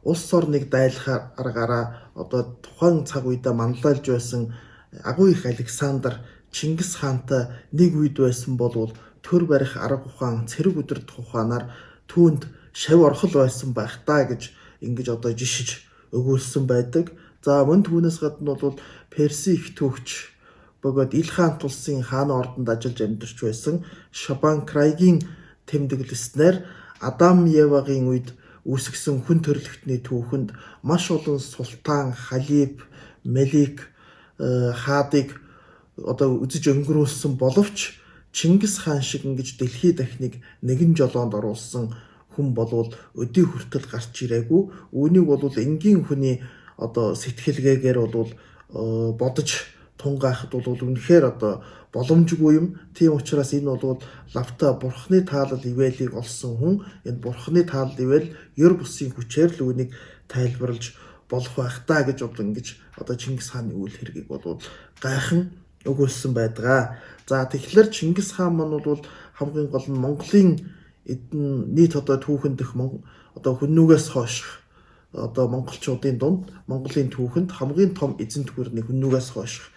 S14: улс орныг дайлах аргаараа одоо тухайн цаг үедээ манлайлж байсан агуу их Александр Чингис хаантай нэг үед байсан болвол төр барих арга ухаан, цэрэг удирдах ухаанаар түүнд шав орхол байсан байх таа гэж ингэж одоо жишиж өгүүлсэн байдаг. За мөн түүнээс гадна бол Перси их түүхч бөгөөд Ил хаан тулсын хааны ордонд ажиллаж амьдарч байсан Шабан Крайгийн тэмдэглэснээр Адам Евагийн үед үүсгэсэн хүн төрлөختний түүхэнд маш олон султан, халиф, мелик, хаадыг одоо үзэж өнгөрүүлсэн боловч Чингис хаан шиг ингэж дэлхий дахныг нэгэн жолоонд оруулсан хүн болвол өдий хүртэл гарч ирээгүй. Үүнийг бол энгийн хүний одоо сэтгэлгээгээр бол бодож тунгаахд бол үнэхээр одоо боломжгүй юм. Тийм учраас энэ бол лавта бурхны таалал ивэлийг олсон хүн. Энэ бурхны таалал ивэл ёр бусын хүчээр л үүнийг тайлбарлаж болох байх таа гэж бол ингэж одоо Чингис хааны үйл хэргийг бол гайхан өгүүлсэн байдаг. За тэгэхээр Чингис хаан маань бол хамгийн гол нь Монголын нийт одоо түүхэн дэх одоо хүннүүгээс хойш одоо монголчуудын дунд Монголын түүхэнд хамгийн том эзэнт гүрний хүннүүгээс хойш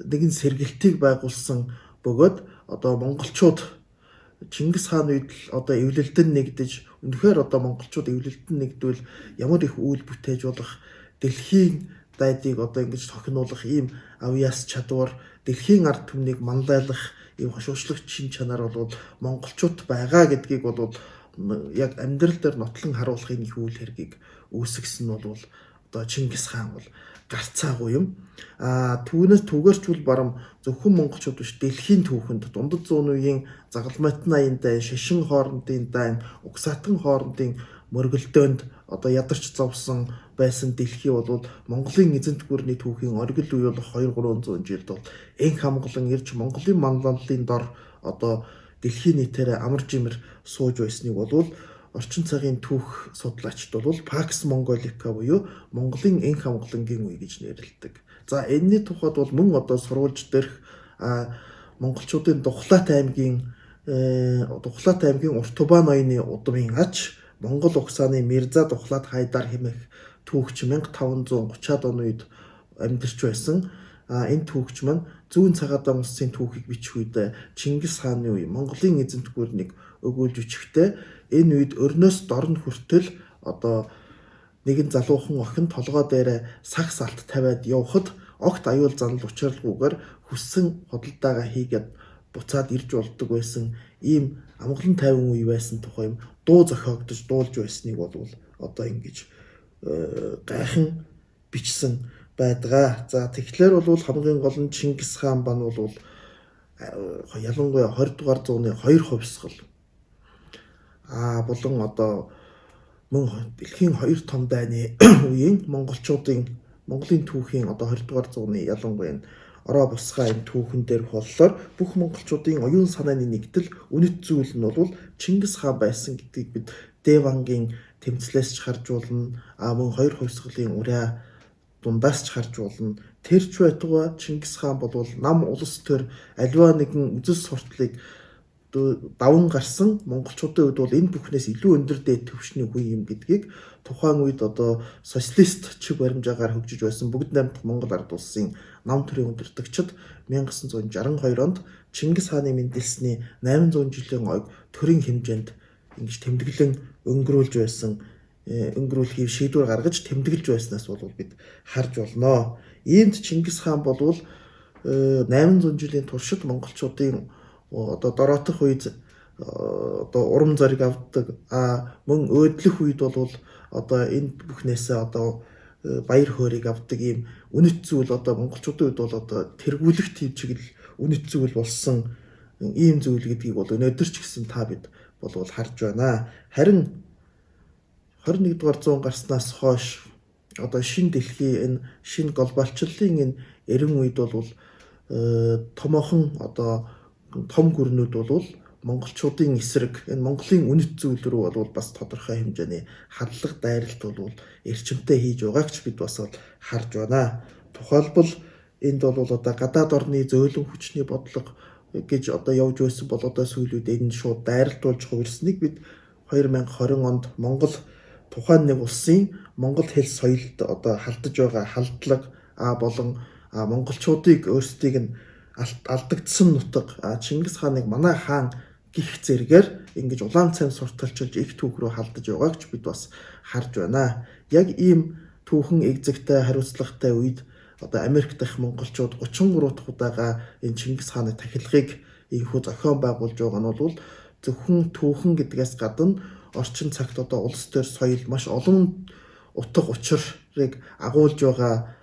S14: нэгэн сэргэлтийг байгуулсан бөгөөд одоо монголчууд Чингис хаан үед л одоо эвлэлдэн нэгдэж үнэхээр одоо монголчууд эвлэлдэн нэгдвэл ямар их үйл бүтээж болох дэлхийн дайдыг одоо ингэж тохинуулах ийм авьяас чадвар, дэлхийн ард түмнийг манлайлах ийм хошуушлагч шин чанар бол монголчууд байгаа гэдгийг бол яг амьдрал дээр нотлон харуулахын их үйл хэргийг үүсгэсэн нь бол одоо Чингис хаан бол гарцаагүй юм. Түүнээс түгээрчүүл барам зөвхөн монголчууд биш дэлхийн түүхэнд дундад зуун үеийн загалмайтны аян дайн, шишин хоорондын дайн, угсаатан хоорондын мөргөлдөөнд одоо ядарч зовсон байсан дэлхий бол Монголын эзэнт гүрний түүхийн оргил үе болох 200-300 жилд бол энх хамглан ирж Монголын манлайллын дор одоо дэлхийн нийтээр амар жимэр сууж байсныг бол орчин цагийн түүх судлаачид бол Pax Mongolica буюу Монголын энх хамглангийн үе гэж нэрлэдэг. За энэний тухайд бол мөн одоо сурвалж дээрх монголчуудын Духлаат аймгийн Уртубан ноёны удмын аж Монгол угсааны Мирза Духлаат Хайдар хэмээх түүхч 1530-аад оны үед амьдарч байсан. Энэ түүхч маань зүүн цагаатан улсын түүхийг бичих үед Чингис хааны үе Монголын эзэнт гүрнийг өгүүлж өчгтээ энэ үед өрнөөс дорн хүртэл одоо нэгэн залуухан охин толгой дээр сагс алт тавиад явхад огт аюул занал учралгүйгээр хүссэн хөдөлтөөгөө хийгээд буцаад ирж болдог байсан ийм амгалан тайван үе байсан тухай юм дуу зохиогдож дуулж байсныг бол одоо ингэж гайхан бичсэн байдгаа. За тэгэхээр бол хамгийн гол нь Чингис хаан ban бол ялангуяа 20 дугаар зууны 2 хувьсгал болон одоо мөн дэлхийн 2 том дайны үеийн Монголын түүхийн одоо 20 дугаар зууны ялангуяа ороо бусгай энэ түүхэн дээр боллоор бүх монголчуудын оюун санааны нэгдэл үнэт зүйл нь бол Чингис хаан байсан гэдгийг бид Девангийн тэмцлээс ч харж болно. Мөн 2 хувьсгалын ураа дундаас ч харж болно. Тэрч байтугай Чингис хаан бол нам улс төр аливаа нэгэн үзэл сурталыг даван гарсан монголчуудын үед бол энэ бүхнээс илүү өндөр дээд түвшний үе юм гэдгийг тухайн үед одоо социалист чиг баримжаагаар хөгжиж байсан бүгд найрамдах Монгол ард улсын нам төрийн удирдагчид 1962 онд Чингис хааны мэндэлсний 800 жилийн ойг төрийн хэмжээнд ингэж тэмдэглэн өнгөрүүлэхийг шийдвэр гаргаж тэмдэглэж байснаас бол бид харж болно. Иймд Чингис хаан бол 800 жилийн туршид монголчуудын одоо дороотох үед одоо урам зориг авдаг мөн өөдлөх үед бол одоо энэ бүхнээсээ одоо баяр хөөргийг авдаг ийм үнэт зүйл одоо монголчуудын үед бол одоо тэргүүлэх тийм чиглэл үнэт зүйл болсон ийм зүйл гэдгийг бол өнөөдөр ч гэсэн та бид бол харж байна. Харин 21 дугаар зуун гарснаас хойш одоо шинэ дэлхийн энэ шинэ глобалчлалын энэ эрен үед бол томоохон одоо том гүрнүүд бол монголчуудын эсрэг энэ Монголын үнэт зүйл рүү бол бас тодорхой хэмжээний харлага дайралт бол эрчимтэй хийж байгааг ч бид бас харж байна. Тухайлбал энд бол одоо гадаад орны зөөлөн хүчний бодлого гэж одоо явж байсан бол одоо сүүлүүд энэ шууд дайралтуулж хувирсныг бид 2020 онд Монгол тухайн нэг улсын монгол хэл соёлд одоо халдаж байгаа халдлага болон монголчуудыг өөрсдийг нь алдагдсан нутаг Чингис хааныг манай хаан гих зэргээр ингэж улаан цайм сурталчилж их түүх рүү халдаж байгааг ч бид бас харж байна. Яг ийм түүхэн эгзэгтэй хариуцлагатай үед одоо Америк дахь монголчууд 33 дахь удаага энэ Чингис хааны тахилгыг ийхүү зохион байгуулж байгаа нь бол зөвхөн түүхэн гэдгээс гадна орчин цагт одоо улс төр соёл маш олон утга учирыг агуулж байгаа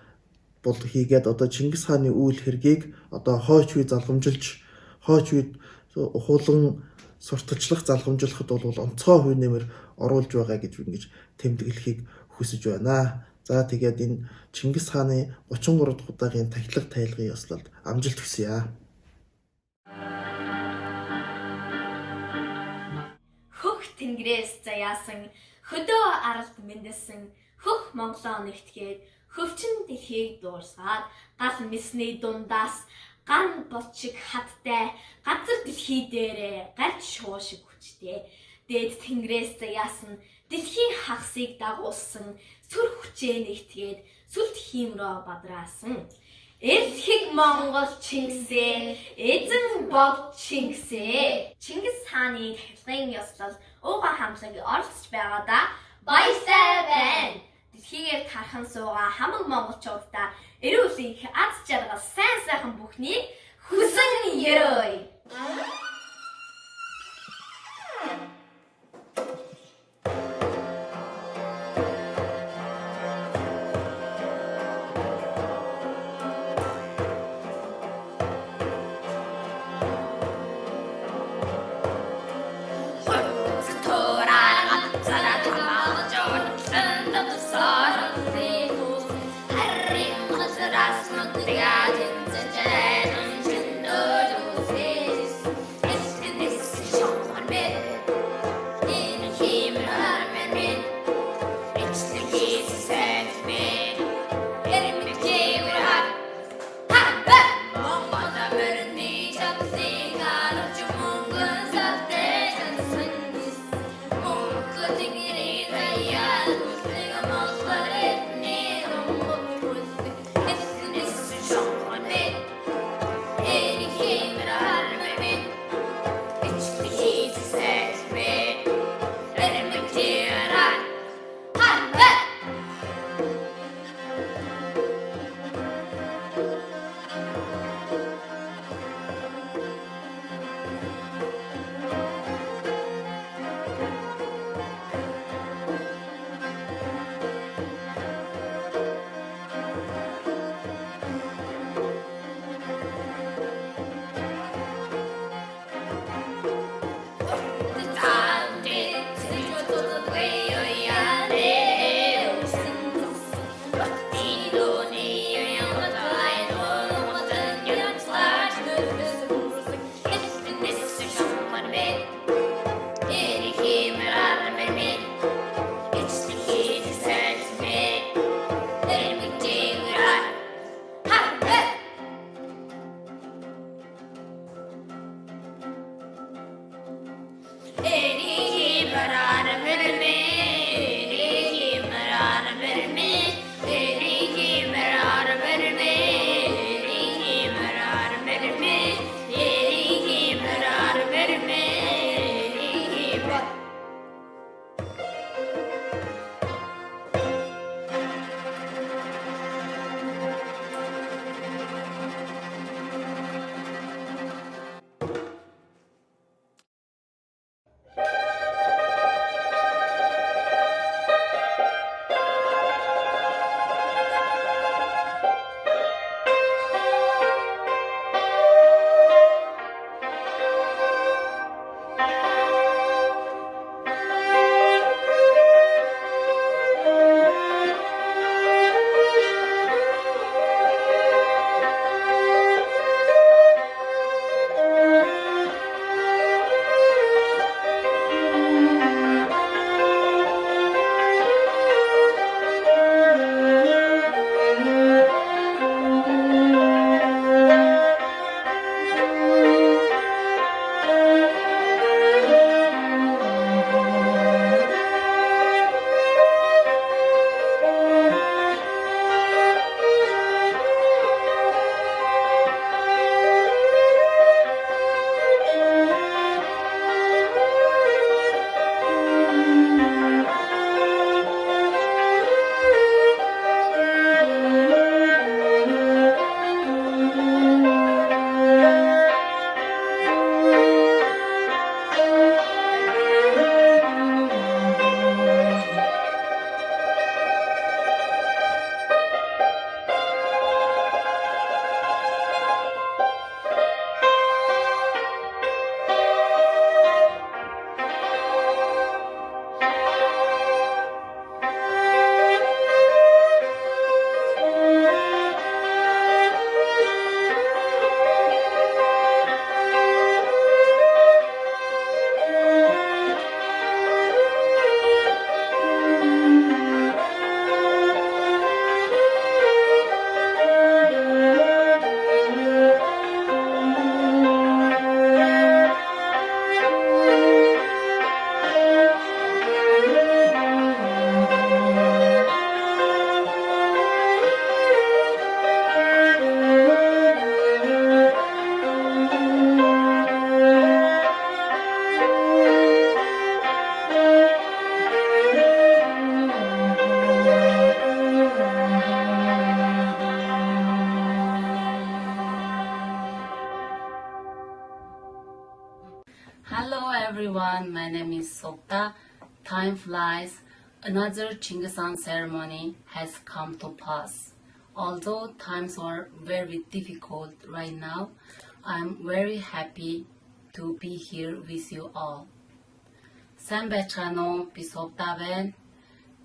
S14: бол хийгээд одоо Чингис хааны үйл хэргийг одоо хойч үе залгамжилж хойч үед хуулан сурталчлах залгамжлахад бол онцгой хувь нэмэр оруулж байгаа гэж ингэж тэмдэглэхийг хүсэж байна. За тэгээд энэ Чингис хааны 33 дахь удаагийн тахилга тайлгын ёслолд амжилт хүсье.
S15: Хөх тэнгэрээс заяасан хөдөө аралд мэндэлсэн хөх Монголоо нэгтгээд хөвчин дэлхийг дуурсаад гал мэсний дундаас ган болчиг хаттай газар дэлхий дээрээ гарч шуушиг хүчтэй дээд тэнгэрээс заяасан дэлхийн хагасыг дагуулсан сүр хүчээ нэгтгээд сүлд хиймрөө бадраасан Элхийг Монгол Чингисээ эзэн бод Чингисээ Чингис хааны тахилгын ёслол ууга хамтлагийг оролцож байгаадаа баяртай байна. Дэлхийгээр тархан суугаа хамаг монголчуудаа эрүүл их аз жаргал сайн бүхнийг хүсэн ерөөй.
S16: Hello everyone, my name is Sokta. Time flies. Another Chinggis Khaan ceremony has come to pass. Although times are very difficult right now, I'm very happy to be here with you all. Сайн байцгаана уу? Би Sokta байна.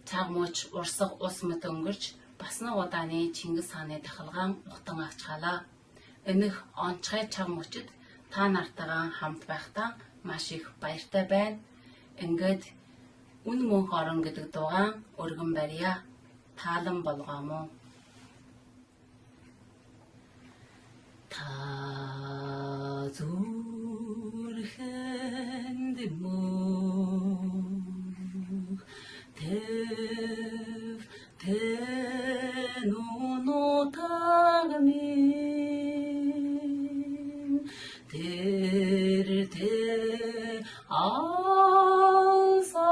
S16: Цаг мууч урсах ус мэт өнгөрч бас нэг удааны Chinggis Khaаны дахалгаан утан авчгаалаа. Энэх онцгой цаг мөчид та нартайгаа хамт байхдаа маш их баяртай байна. Ингээд үн мөнх орон гэдэг дуугаан өргөн барья. Таалан болгоомоо. Та зүрхэнд мөнх тэн унутагмин тэртэ алсар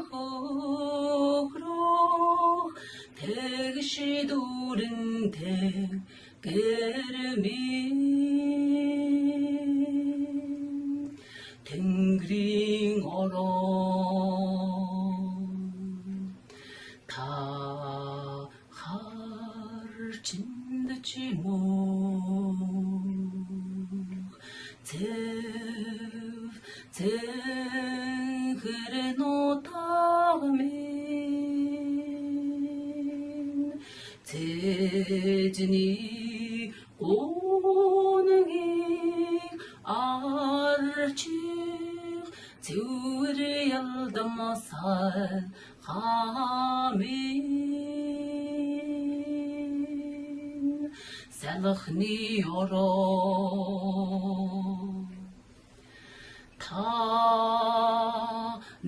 S16: хөхрөх тэгши дүрэнтэй гэрмин тэнгэрийн орон та харчинд чимөө зэнхэрэн утагмин зэжний 오능이 арчих зүр ялдамсал хамин салхны ороо та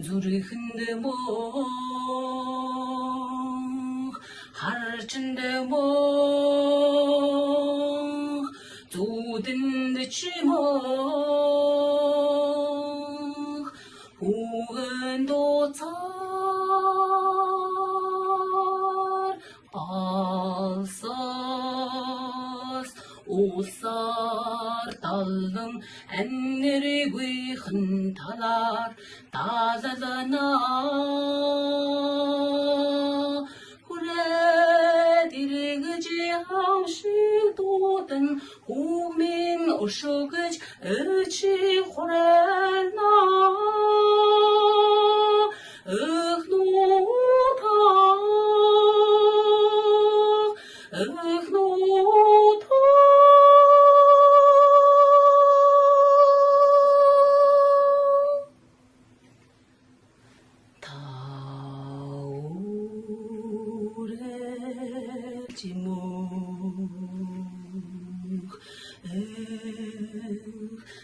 S16: зүрхэнд мөнх харчинд мөнх зүдэнд чимөө хүүхэн дууцаар алсаас усаар талан аннэргүйхэн талаар далалнаа хүрээд иргэж явшиг дуудан хүмин өшөөгж өчи хүрэлнаа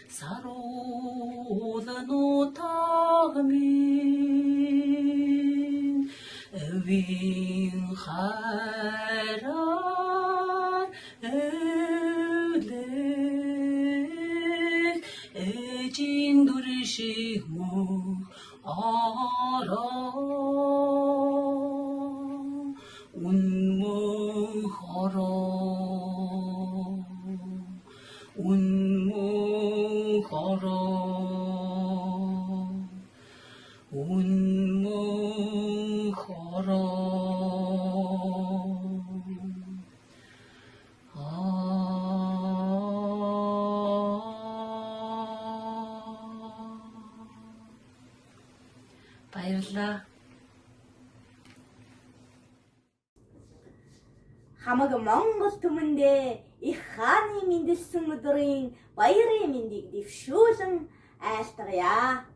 S16: 사로다노타민 윙하라 엘레 에진두르시무 아라 운무하라 운무하라 운무하라 баярлалаа.
S15: Хамаг Монгол түмэндээ их хааны мэндэлсэн өдрийн баярын мэндийг дэвшүүлэн айлтгая.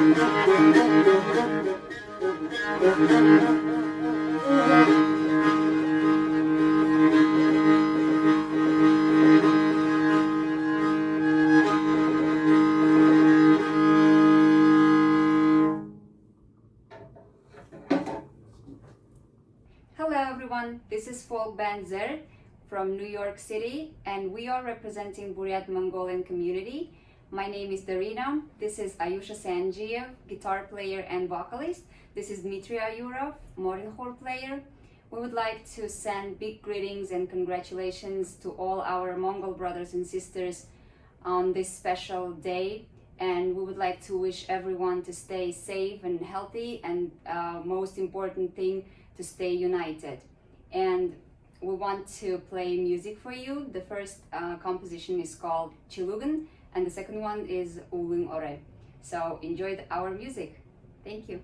S17: Hello everyone, this is folk band Zer from New York City, and we are representing Buryat Mongolian community. My name is Darina. This is Ayusha Sanjiev, guitar player and vocalist. This is Dmitry Ayurov, modern horn player. We would like to send big greetings and congratulations to all our Mongol brothers and sisters on this special day, and we would like to wish everyone to stay safe and healthy, and most important thing, to stay united. And we want to play music for you. The first composition is called Chilugan, and the second one is Ulung Ore. So enjoy our music. Thank you.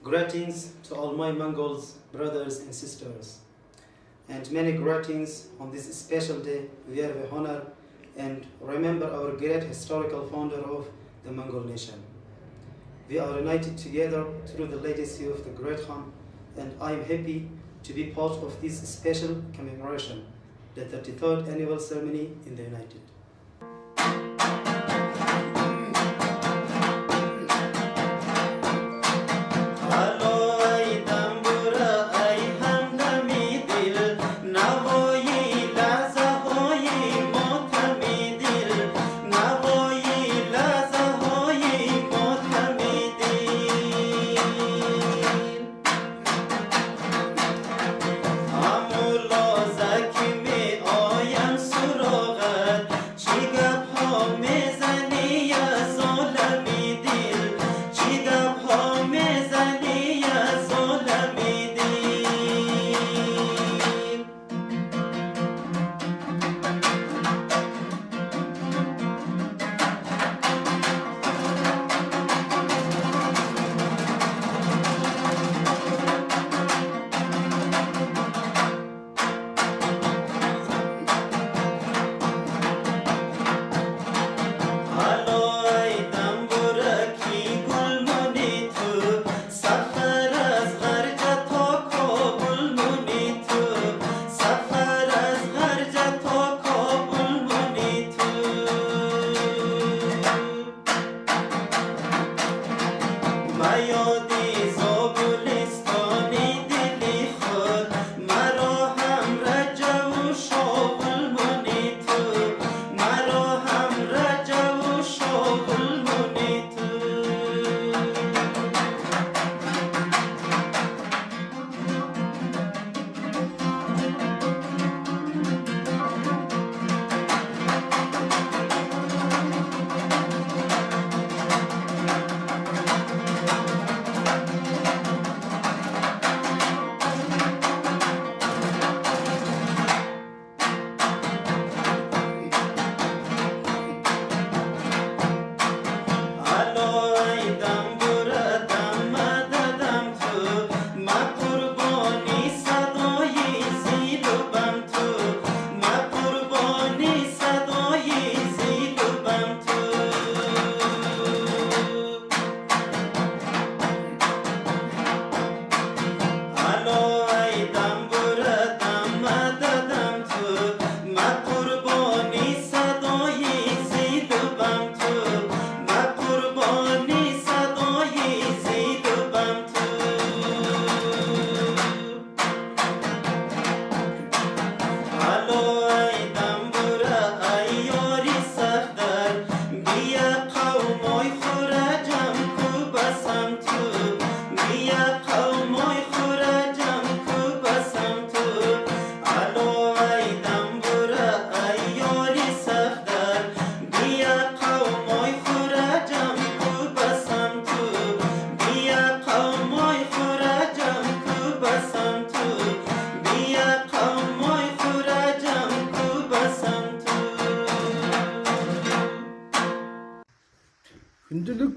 S18: Greetings to all my Mongols, brothers and sisters, and many greetings on this special day. We have the honor and remember our great historical founder of the Mongol nation. We are united together through the legacy of the great Khan, and I am happy to be part of this special commemoration, the 33rd annual ceremony in the United.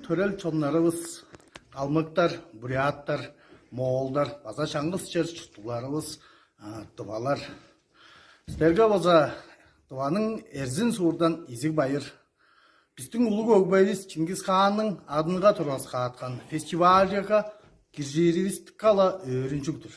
S19: төрөл чоннарыбыз, калмыктар, буряттар, моолдар, база чаңгыс жер чутуларыбыз, дубалар. Сіздерге боза дубаның эрзин суурдан изиг байыр. Биздин улуг өгбөйбүз Chinggis Khaan'ның адынга турасқа аткан фестивальга киржирибиз кала өрүнчүктүр.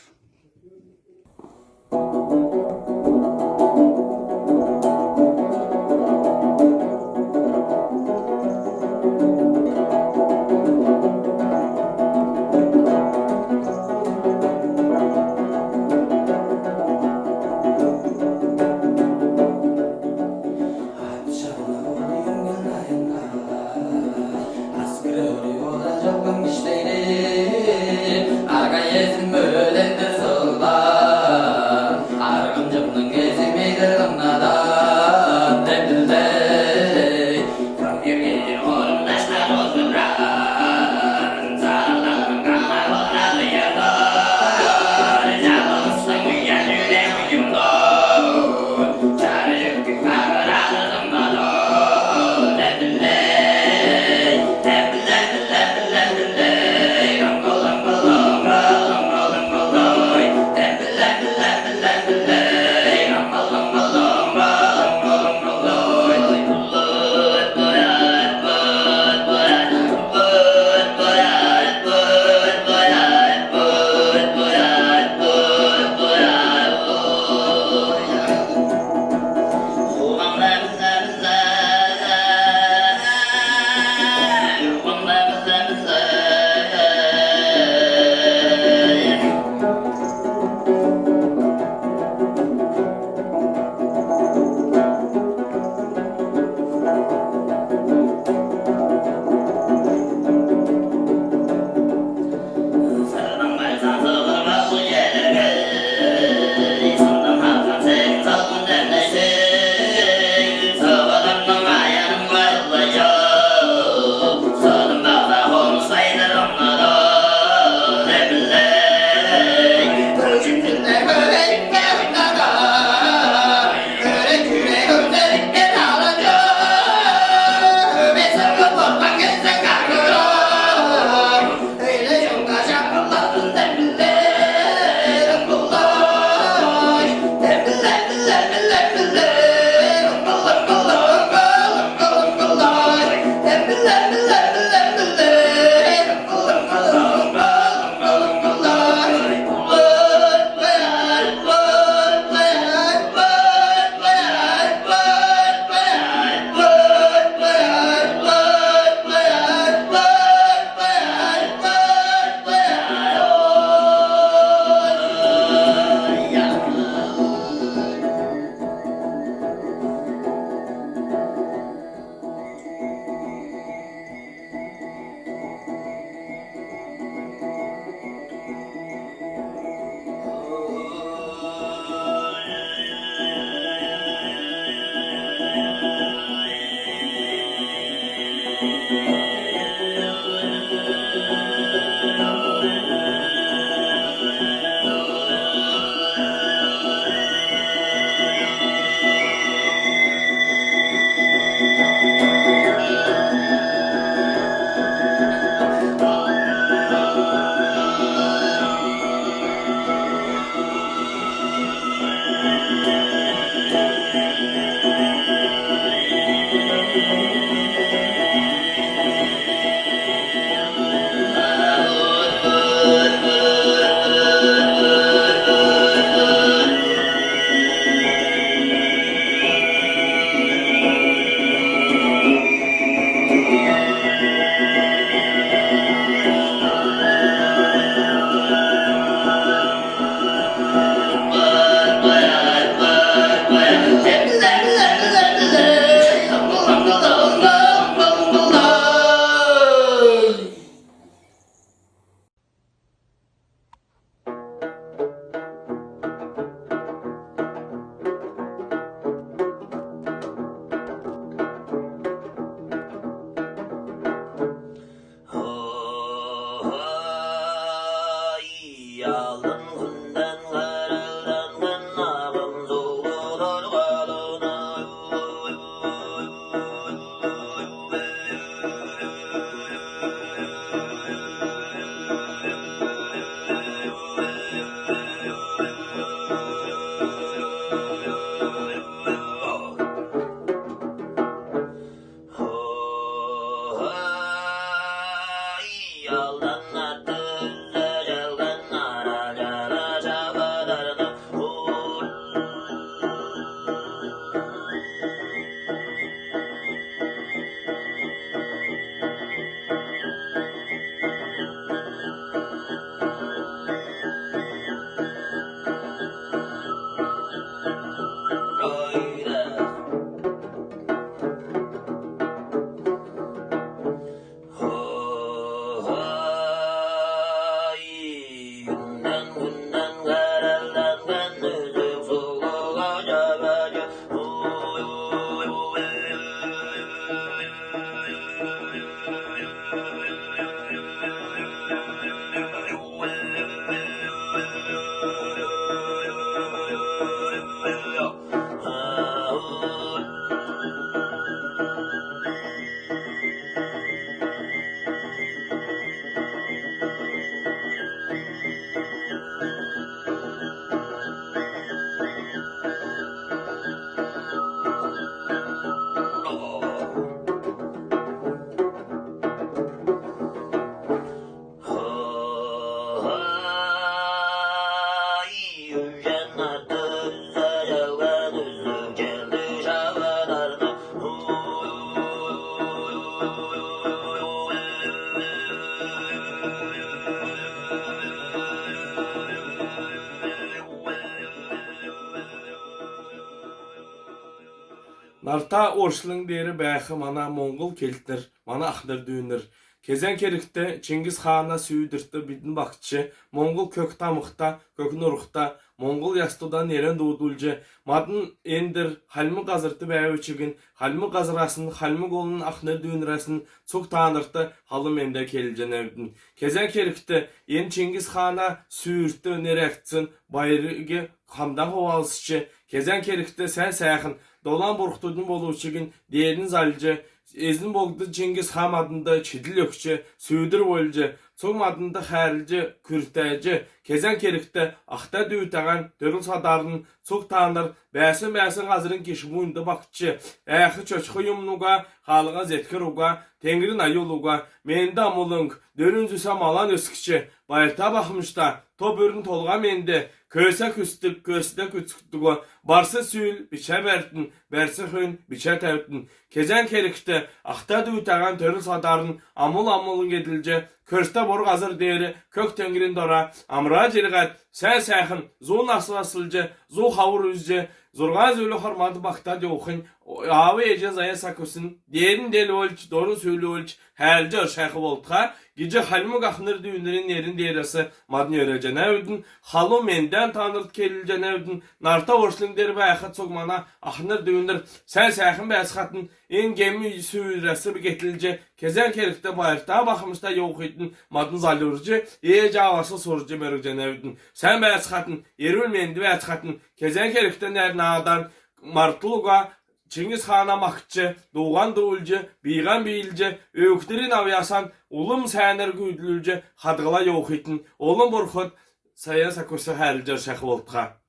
S20: Narta orşulun deri bäxi mana Mongol keltler, mana ahdır düğünür. Kezen kerikte Chinggis Khan'a süydürtü bidin bakçı, Mongol kök tamıqta, kök nuruqta, Mongol yastudan neren doğdulca, madın endir halmı qazırtı bäwçigin, halmı qazırasın, halmı golunun ahdır düğünrasın, çok tanırtı halı mende keljen evdin. Kezen kerikte en Chinggis Khan'a süyrtü nerektin, bayrıge hamdan hovalsıçı, kezen kerikte sen sayakın, dolan burqtudun boluşigin, diyerin zalıcı, ezin boldu Chinggis Khan adında çidil ökçe, süydür bolca, çoğum adında xərlici, kürtəci, kezen kerikte axta düytəğən, dörül sadarının çok tanır, bəsin qazırın keşimuyunda bakçı, əxi çöçxü yumluğa, xalığa zetkir uğa, tengrin ayoluğa, mende amulung, dörüncüsam alan öskçi, bayırta baxmışda, top ürün tolğa mende, köse küstük, kösde küçüktük, barsı sül, biçe berdin, bersi hün, biçe tevdin. Kezen kerikte, axta düytəğən dörül sadarının amulun gedilce, körste boru qazır deyri, kök tengrin dora, amra cirgat, sen sayxın, zo nasılcı, zo xavur üzce, zorgaz ölü harmadı bakta diyoxun, avi ece zaya sakosun, derin deli olç, dorun söylü olç, həlci ırşaxı voltqa, gece halmı qaxnır düğünlerin yerin deyresi, madın yörece nevdin, halu menden tanırt kelilce nevdin, narta orşlun deri bəyəxat soğmana, axnır düğünler, sen sayxın bəyəsxatın, en gemi süyresi bir getilce, kezen kerikte bayırta baxmışda yox edin, madın zalurcu, ece avası sorucu mergece nevdin, sen bəyəsxatın, erül mendi bəyəsxatın, kezen kerikte nernadan, martılığa, Chinggis Khan'a makçı, doğan doğulcu, biğan biyilci, öktürün avyasan, olum sənir güydülücü, xadğıla yox etin, olum burxud, sayan sakosu hərlicər şəxi voltqa.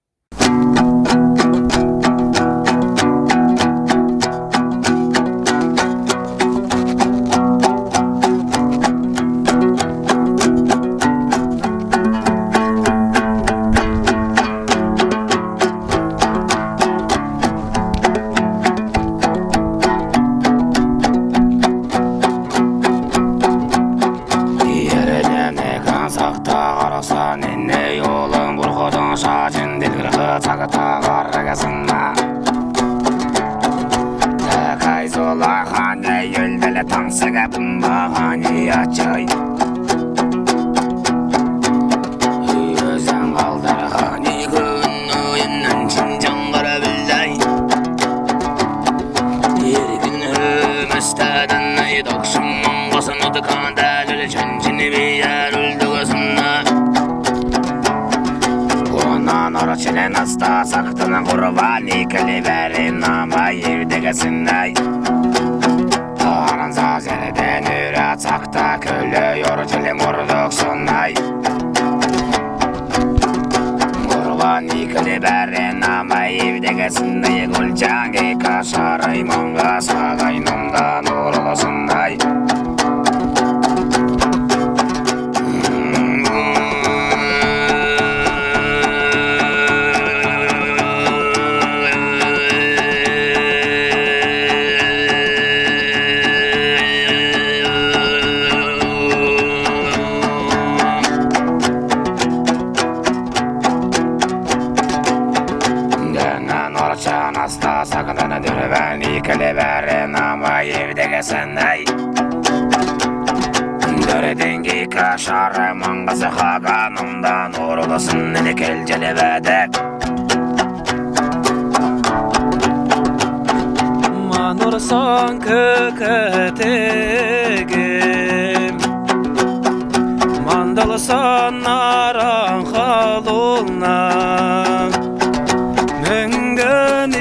S21: Nasta saktına kurbanı keliverin ama yerdegesinay Ağrın zazerden üret sakta kölüyor çelim vurduk sonay Kurbanı keliverin ama yerdegesinay Gülcangi kaşarı monga sagaynımdan uğurlusunay Nasta sakatana dürveni keleverin ama evdegesenay Döredengi kaşarı mangası haganımdan uğurlusun nene kelcelevede
S22: Manursan köketegim Mandalsan naran halulna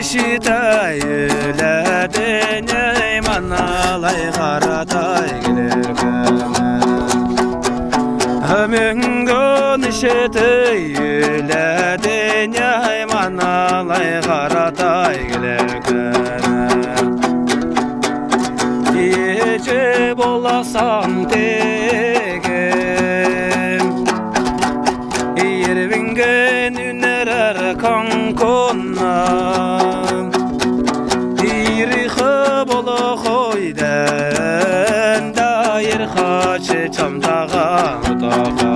S22: İşitayledin eyman alay qaratay gilerken Ömün gün Шетейледен яйманалай қаратай келеген Ece bolasam tegen Yervingen ünerer kankonna Dirikhe bolo koyden Dair haçe çamdağa otağa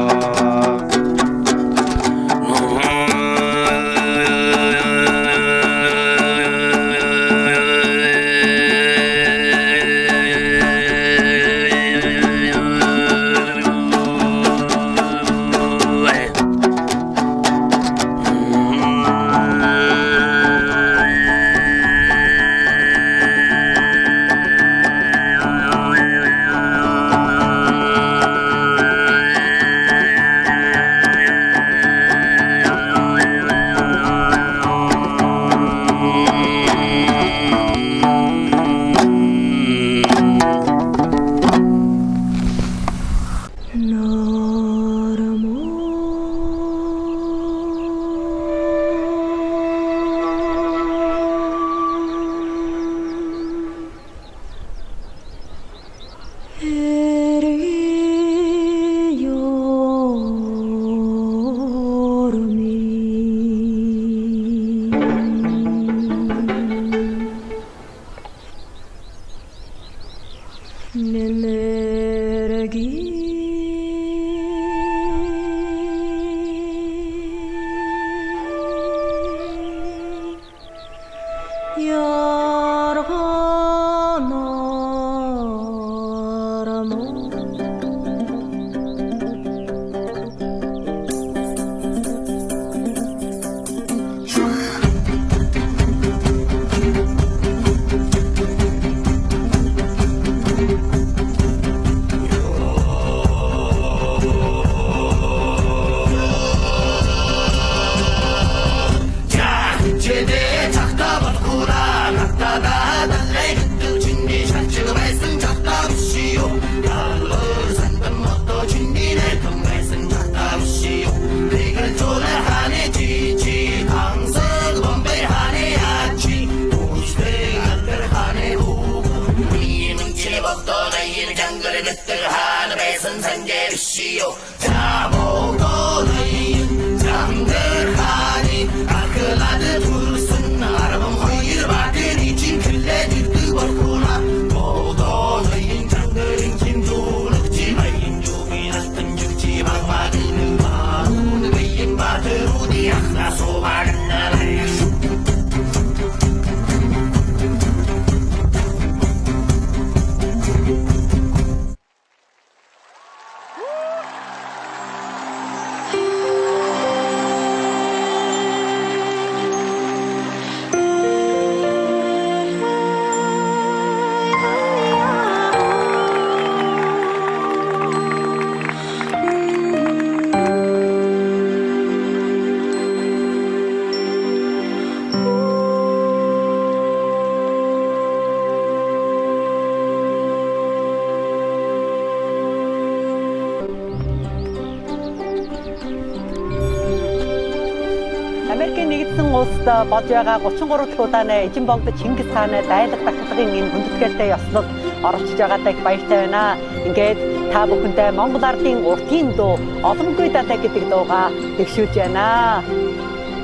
S1: Америкийн нэгдсэн улсад болж байгаа 33 дахь удааны Эзэнбогд Чингис хааны дайлах тахилгын энэ хүндэтгэлтэй ёслолд оролцож байгаадаа баяртай байна. Ингээд та бүхэндээ Монгол ардын уртын дуу Олонгүй далай гэдэг дуугаа тэгшүүлж байна.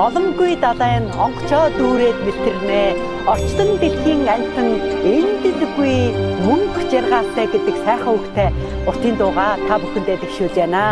S1: Олонгүй далай нь онгочоо дүүрээд мэлтэрнэ. Орчлон дэлхийн антан эндэлгүй мөнгө жаргаасаа гэдэг сайхан үгтэй уртын дуугаа та бүхэндээ тэгшүүлж байна.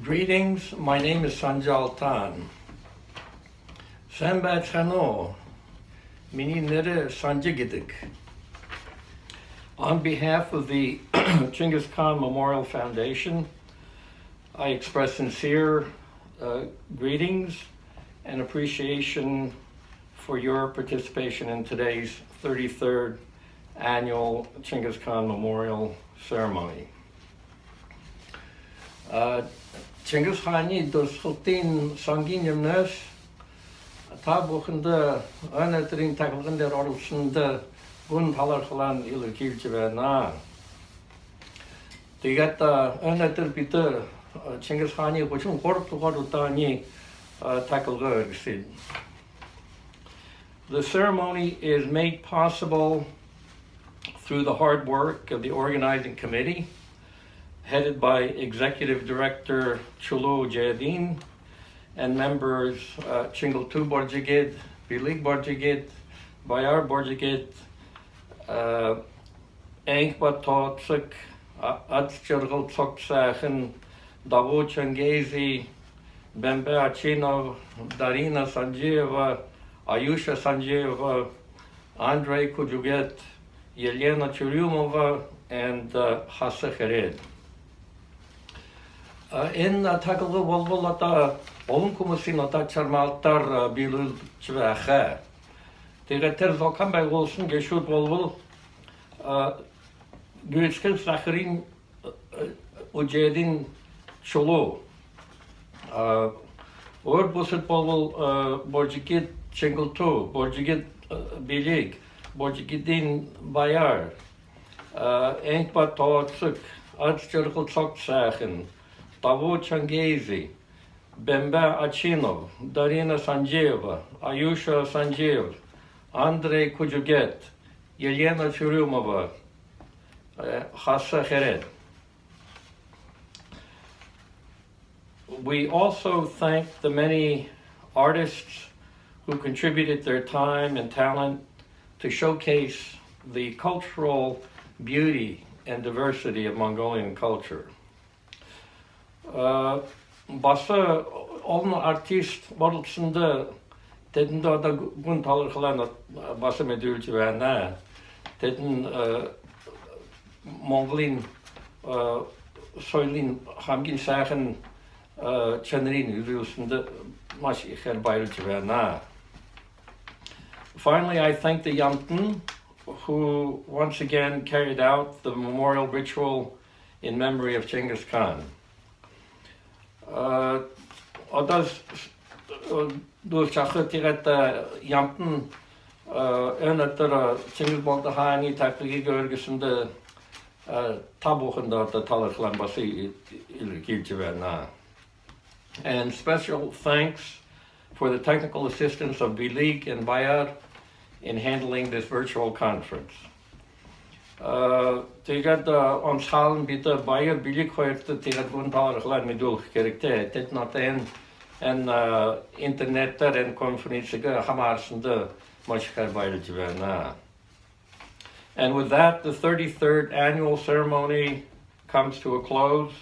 S2: Greetings, my name is Sanjal Tan. Sambat Chano, Mini Nere Sanjigidik. On behalf of the Chinggis Khaan Memorial Foundation, I express sincere greetings and appreciation for your participation in today's 33rd annual Chinggis Khaan Memorial Ceremony. Chinggis Khaani dosxultin sanginimnes tabukhında anatrin takılgında orulsunda gun talarxılan ilir kilçivena. Digata anatır biter Chinggis Khaani kuchun korptuqarutani takılgı örgüsü. The ceremony is made possible through the hard work of the organizing committee, headed by Executive Director Chulu Jadin and members Chingultu Borjigid, Bilig Borjigid, Bayar Borjigid, Enkba Totsuk, Atschirgul Tsoksachen, Davu Changezi, Bembe Achinov, Darina Sanjeva, Ayusha Sanjeva, Andrei Kujuget, Yelena Churyumova, and Hassa Khered. In Takılgı Volvol ata olun kumusin ata çarmaltar bilul çvexe. Diğer zokan bey olsun geçut volvol güçkül sahirin ucedin çolu. Or busit volvol borcikit çengultu, borcikit bilig, borcikidin bayar. Enkba totsuk, adstjurgul tsoksachen. Tavu Changezi, Bembe Achinov, Darina Sanjeva, Ayusha Sanjev, Andrei Kujuget, Yelena Churyumova, Hassa Khered. We also thank the many artists who contributed their time and talent to showcase the cultural beauty and diversity of Mongolian culture. Basa olma artist borulsunda dedin da gun talırxılan basa medülcü ve ne dedin Mongolin soylin hamgin sachen çenrin yürüyüşünde maş iher bayrıcı ve ne. Finally, I thank the Yamten who once again carried out the memorial ritual in memory of Chinggis Khan. Odas dus chakhe tigata Yamten önatar Chinggis Boltahani takdigi görgüsünde tabukhında da talarxılan bası ilgilciverna. And special thanks for the technical assistance of Bilig and Bayar in handling this virtual conference. Tigat on schalen bitte Bayar Bilig heute tigat guntalarxılan midul gerekte tet noten en internetter en konferensiga hamarsında maşkar bayrıcıverna. And with that, the 33rd annual ceremony comes to a close,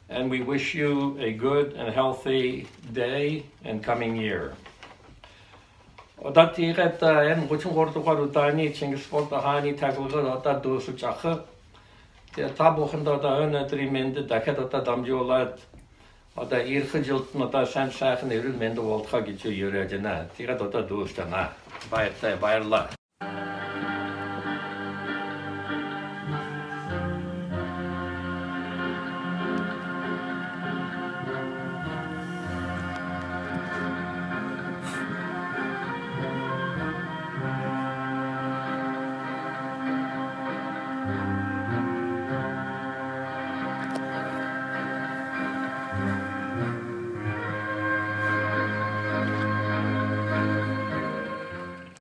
S2: and we wish you a good and healthy day and coming year. Oda tiget en guchun gordugar utani Chinggis Boltahani takılgı oda dosu çakı. Tabukhında da önetrimende daket da damcıolat. Oda irxı jıltın oda sen sakin eril mende voltha geçiyor yürüyeceğine. Tiget oda dostana. Bayırla.